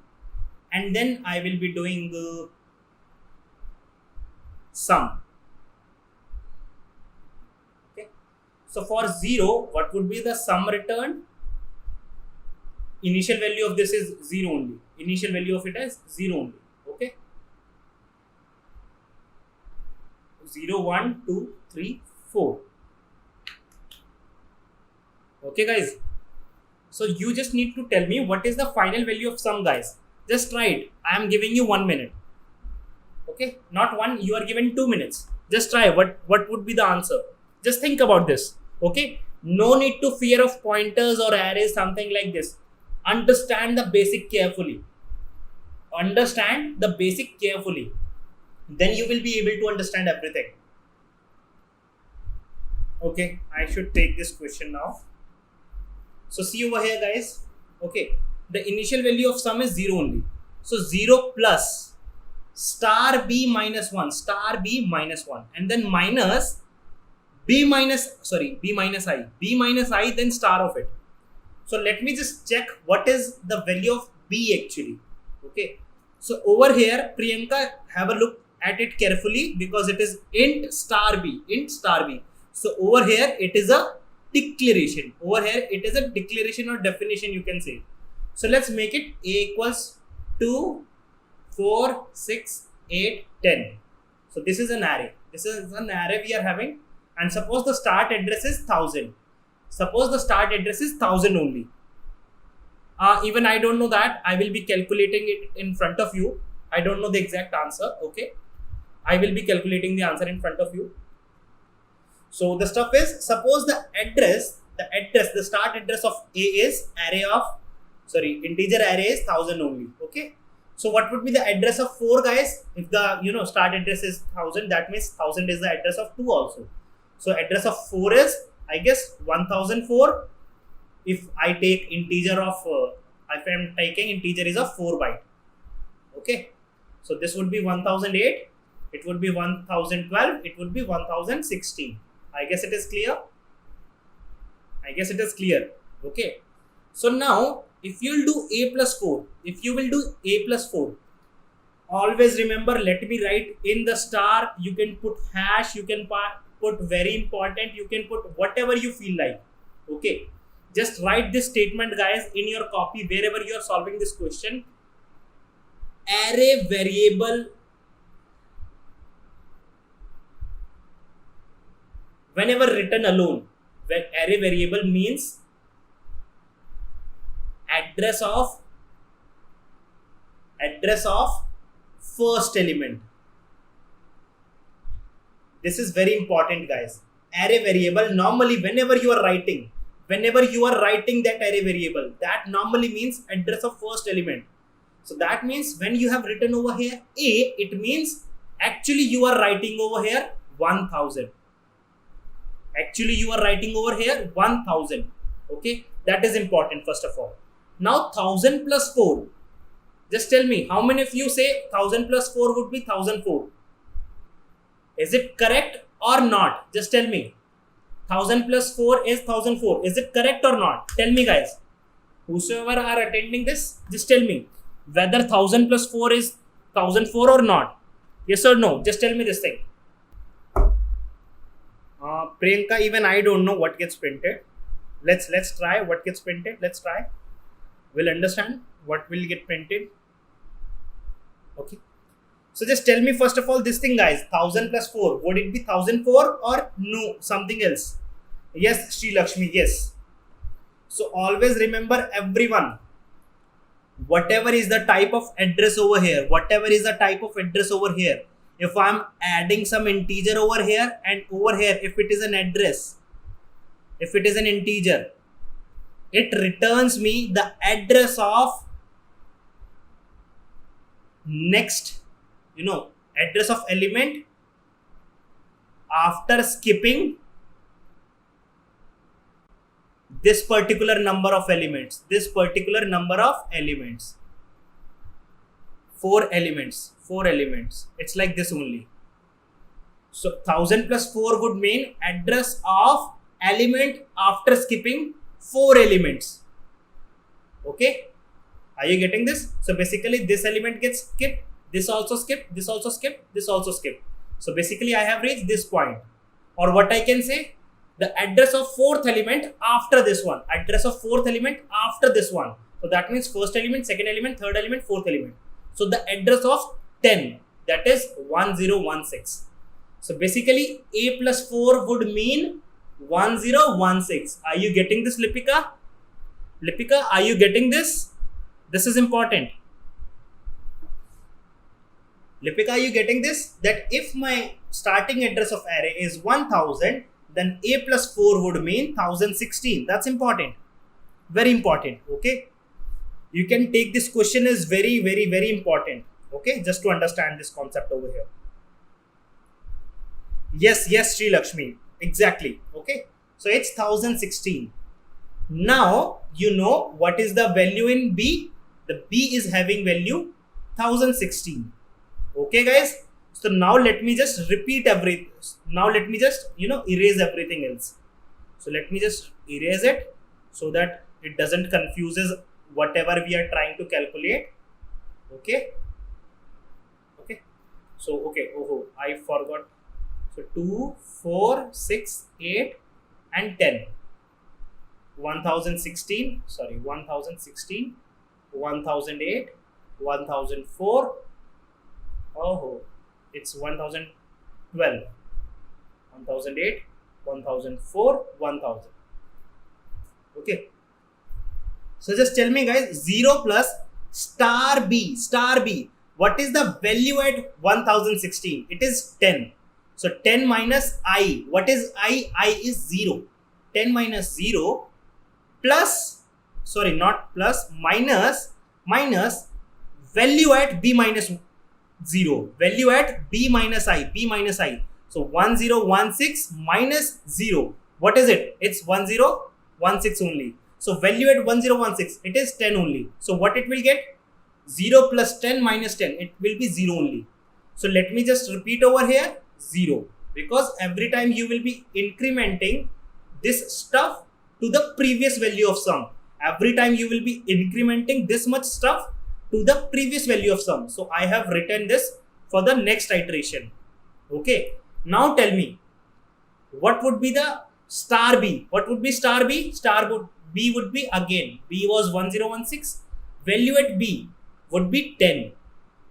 and then I will be doing sum. Okay. So for 0, what would be the sum returned? Initial value of this is 0 only. Initial value of it is 0 only. Okay. 0, 1, 2, 3, 4. Okay, guys. So you just need to tell me what is the final value of sum, guys. Just try it. I am giving you 1 minute. Okay, not one. You are given 2 minutes. Just try. What would be the answer? Just think about this. Okay. No need to fear of pointers or arrays, something like this. Understand the basic carefully. Understand the basic carefully. Then you will be able to understand everything. Okay, I should take this question now. So see over here, guys. Okay, the initial value of sum is 0 only. So 0 plus star b minus 1, star b minus 1, and then minus b minus I, then star of it. So let me just check what is the value of b actually. Okay, so over here, Priyanka, have a look at it carefully because it is int star b, int star b. So over here it is a declaration. Over here it is a declaration or definition, you can say. So let's make it a equals 2, 4, 6, 8, 10. So this is an array. This is an array we are having. And suppose the start address is 1000. Suppose the start address is 1000 only. Even I don't know that. I will be calculating it in front of you. I don't know the exact answer. Okay. I will be calculating the answer in front of you. So the stuff is, suppose the start address of A is integer array is 1000 only. Okay. So what would be the address of 4, guys? If the start address is 1000, that means 1000 is the address of 2 also. So address of 4 is, I guess, 1004. If I take integer of, if I am taking integer is of 4 byte. Okay. So this would be 1008. It would be 1012. It would be 1016. I guess it is clear. Okay. So now, if you will do a plus 4, always remember, let me write in the star, you can put hash, you can put very important, you can put whatever you feel like. Okay. Just write this statement, guys, in your copy wherever you are solving this question. Array variable whenever written alone, when array variable means address of first element. This is very important, guys. Array variable, normally whenever you are writing that array variable, that normally means address of first element. So that means when you have written over here A, it means actually you are writing over here 1000. Actually you are writing over here 1000. Okay, that is important first of all. Now 1000 plus 4. Just tell me, how many of you say 1000 plus 4 would be 1004? Is it correct or not? Just tell me. 1000 plus 4 is 1004. Is it correct or not? Tell me, guys. Whosoever are attending this, just tell me whether 1000 plus 4 is 1004 or not. Yes or no? Just tell me this thing. Priyanka, even I don't know what gets printed. Let's try what gets printed. Let's try. We'll understand what will get printed. Okay. So just tell me first of all this thing, guys. 1000 plus 4. Would it be 1004 or no? Something else? Yes, Sri Lakshmi. Yes. So always remember, everyone, whatever is the type of address over here, if I'm adding some integer over here and over here, if it is an address, if it is an integer, it returns me the address of next, address of element after skipping this particular number of elements, four elements. It's like this only. So 1000 plus 4 would mean address of element after skipping 4 elements. Okay, are you getting this? So basically this element gets skipped, this also skipped, this also skipped, this also skipped. So basically I have reached this point, or what I can say, the address of 4th element after this one, So that means first element, second element, third element, fourth element. So the address of 10, that is 1016. So basically a plus 4 would mean 1016. Are you getting this, Lipika? Are you getting this? This is important. Lipika, are you getting this? That if my starting address of array is 1000, then a plus 4 would mean 1016. That's important. Very important. Okay. You can take this question as very, very, very important. Okay. Just to understand this concept over here. Yes, Sri Lakshmi. Exactly. Okay. So it's 1016. Now, you know what is the value in B? The B is having value 1016. Okay, guys. So now let me just repeat everything. Now let me just, erase everything else. So let me just erase it so that it doesn't confuses whatever we are trying to calculate. Okay. So, I forgot. So 2, 4, 6, 8 and 10. 1016, 1008, 1004. It's 1012, 1008, 1004, 1000. Okay. So just tell me, guys, 0 plus star B. What is the value at 1016? It is 10. So 10 minus I. What is I? I is 0. 10 minus 0 plus, minus value at B minus 0. Value at B minus I. So 1016 minus 0. What is it? It's 1016 only. So value at 1016, it is 10 only. So what it will get? 0 plus 10 minus 10. It will be 0 only. So let me just repeat over here, 0. Because every time you will be incrementing this stuff to the previous value of sum. Every time you will be incrementing this much stuff to the previous value of sum. So I have written this for the next iteration. Okay. Now tell me, what would be the star B? What would be star B? B would be, again, B was 1016. Value at B would be 10.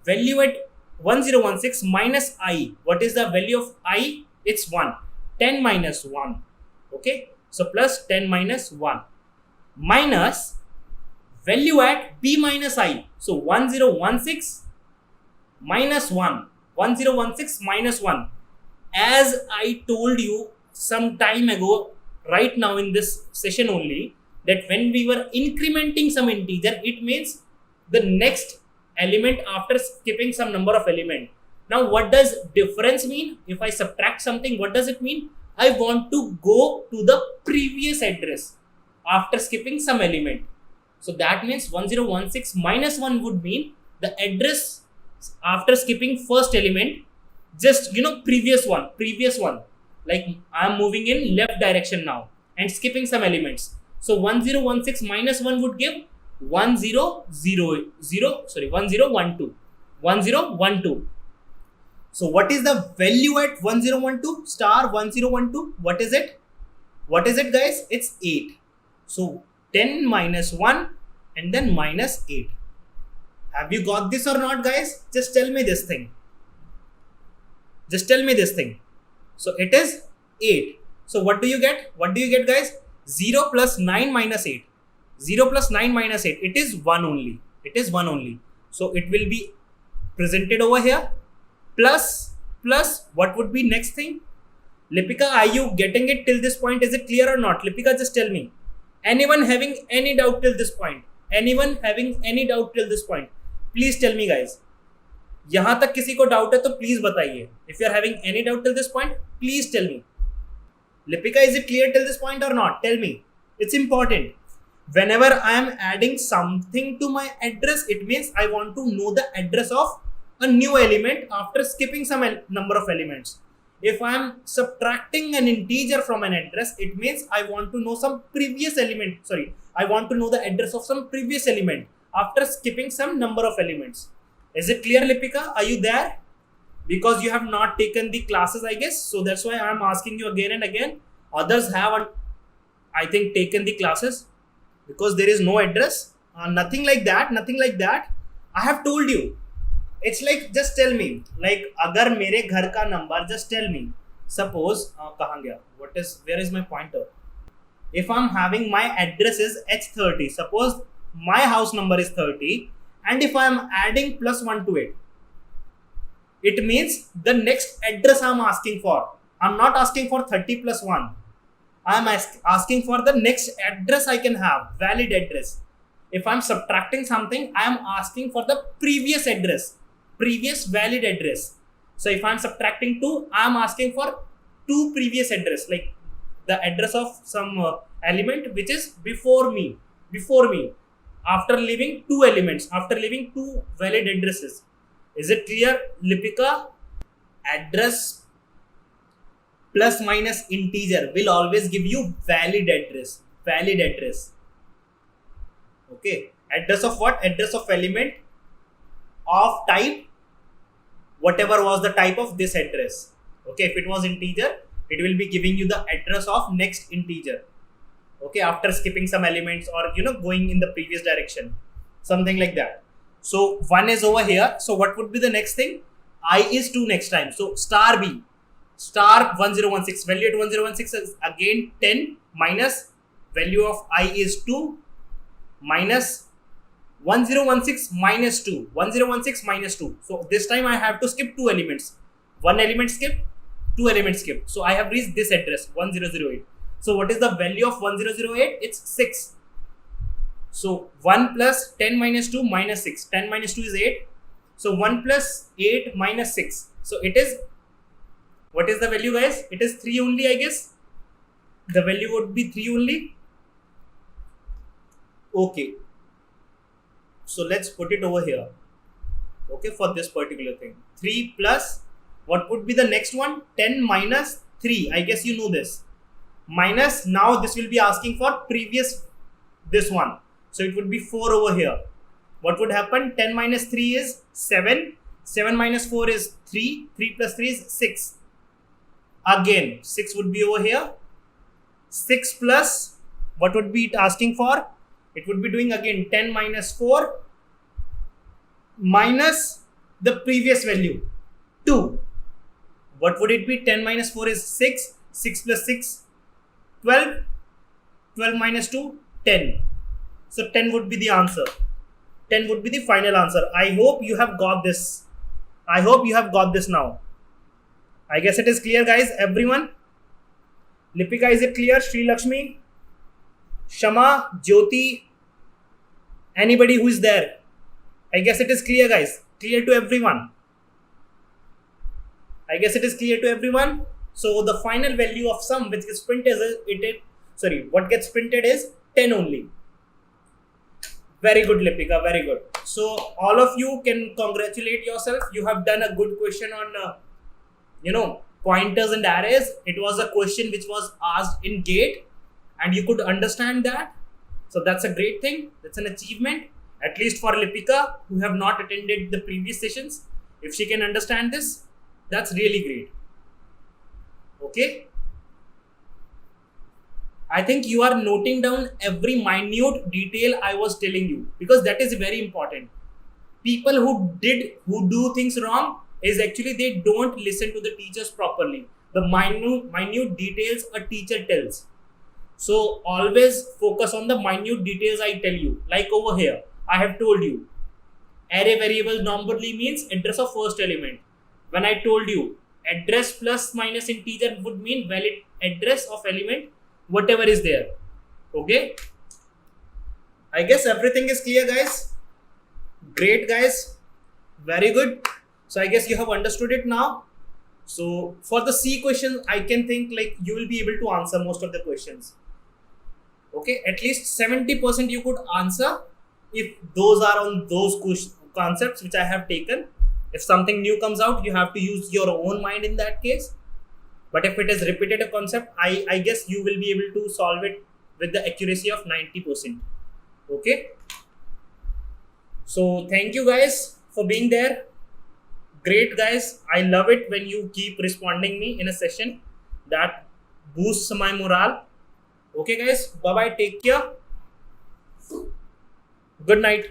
Value at 1016 minus I. What is the value of I? It's 1. 10 minus 1. Okay. So plus 10 minus 1. Minus value at B minus I. So 1016 minus 1. 1016 minus 1. As I told you some time ago, right now in this session only, that when we were incrementing some integer, it means the next element after skipping some number of element. Now what does difference mean? If I subtract something, what does it mean? I want to go to the previous address after skipping some element. So that means 1016 minus 1 would mean the address after skipping first element, just previous one. Like I am moving in left direction now and skipping some elements. So 1016 minus 1 would give 1012. So what is the value at 1012? Star 1012. What is it? Guys? It's 8. So 10 minus 1 and then minus 8. Have you got this or not, guys? Just tell me this thing. So it is 8. So what do you get? Guys? 0 plus 9 minus 8. 0 plus 9 minus 8. It is 1 only. So it will be presented over here. Plus plus what would be next thing? Lipika, are you getting it till this point? Is it clear or not? Lipika, just tell me. Anyone having any doubt till this point? Anyone having any doubt till this point? Please tell me, guys. यहां तक किसी को doubt है तो please बताइए. If you are having any doubt till this point, please tell me. Lipika, is it clear till this point or not? Tell me. It's important. Whenever I am adding something to my address, it means I want to know the address of a new element after skipping some number of elements. If I am subtracting an integer from an address, it means I want to know some previous element. Sorry, I want to know the address of some previous element after skipping some number of elements. Is it clear, Lipika? Are you there? Because you have not taken the classes, I guess. So that's why I am asking you again and again. Others have, I think, taken the classes because there is no address. Nothing like that. Nothing like that. I have told you. It's like, just tell me. Like, agar mere ghar ka number, just tell me. Suppose, kahan gaya? Where is my pointer? If I'm having my address is H30, suppose my house number is 30, and if I'm adding plus 1 to it, it means the next address I'm asking for. I'm not asking for 30 plus 1. I'm asking for the next address I can have, valid address. If I'm subtracting something, I'm asking for the previous address, previous valid address. So if I'm subtracting 2, I'm asking for 2 previous address, like the address of some element which is before me, after leaving 2 elements, after leaving 2 valid addresses. Is it clear, Lipika? Address plus minus integer will always give you valid address. Valid address. Okay. Address of what? Address of element of type, whatever was the type of this address. Okay. If it was integer, it will be giving you the address of next integer. Okay. After skipping some elements or, going in the previous direction. Something like that. So 1 is over here. So what would be the next thing? I is 2 next time. So star B, star 1016. Value at 1016 is again 10 minus value of I is 2 minus 1016 minus 2. 1016 minus 2. So this time I have to skip 2 elements. 1 element skip, 2 elements skip. So I have reached this address 1008. So what is the value of 1008? It's 6. So 1 plus 10 minus 2 minus 6. 10 minus 2 is 8. So 1 plus 8 minus 6. So it is, what is the value, guys? It is 3 only, I guess. The value would be 3 only. Okay. So let's put it over here. Okay, for this particular thing. 3 plus, what would be the next one? 10 minus 3. I guess you know this. Minus, now this will be asking for previous, this one. So it would be 4 over here. What would happen? 10 minus 3 is 7. 7 minus 4 is 3. 3 plus 3 is 6. Again, 6 would be over here. 6 plus, what would be it asking for? It would be doing again 10 minus 4 minus the previous value, 2. What would it be? 10 minus 4 is 6. 6 plus 6, 12. 12 minus 2, 10. So 10 would be the answer. 10 would be the final answer. I hope you have got this. I hope you have got this now. I guess it is clear, guys. Everyone. Lipika, is it clear? Sri Lakshmi, Shama, Jyoti, anybody who is there. I guess it is clear, guys. Clear to everyone. I guess it is clear to everyone. So the final value of sum which gets printed is, what gets printed is 10 only. Very good, Lipika. Very good. So all of you can congratulate yourself. You have done a good question on, pointers and arrays. It was a question which was asked in GATE and you could understand that. So that's a great thing. That's an achievement. At least for Lipika, who have not attended the previous sessions. If she can understand this, that's really great. Okay. I think you are noting down every minute detail I was telling you because that is very important. People who do things wrong is actually they don't listen to the teachers properly. The minute details a teacher tells. So always focus on the minute details I tell you. Like over here, I have told you array variable normally means address of first element. When I told you address plus minus integer would mean valid address of element whatever is there. Okay, I guess everything is clear, guys. Great, guys, very good. So I guess you have understood it now. So for the C question, I can think like you will be able to answer most of the questions. Okay, at least 70% you could answer if those are on those concepts which I have taken. If something new comes out, you have to use your own mind in that case. But if it is repeated a concept, I guess you will be able to solve it with the accuracy of 90%. Okay. So thank you guys for being there. Great, guys. I love it when you keep responding me in a session. That boosts my morale. Okay, guys. Bye bye. Take care. Good night.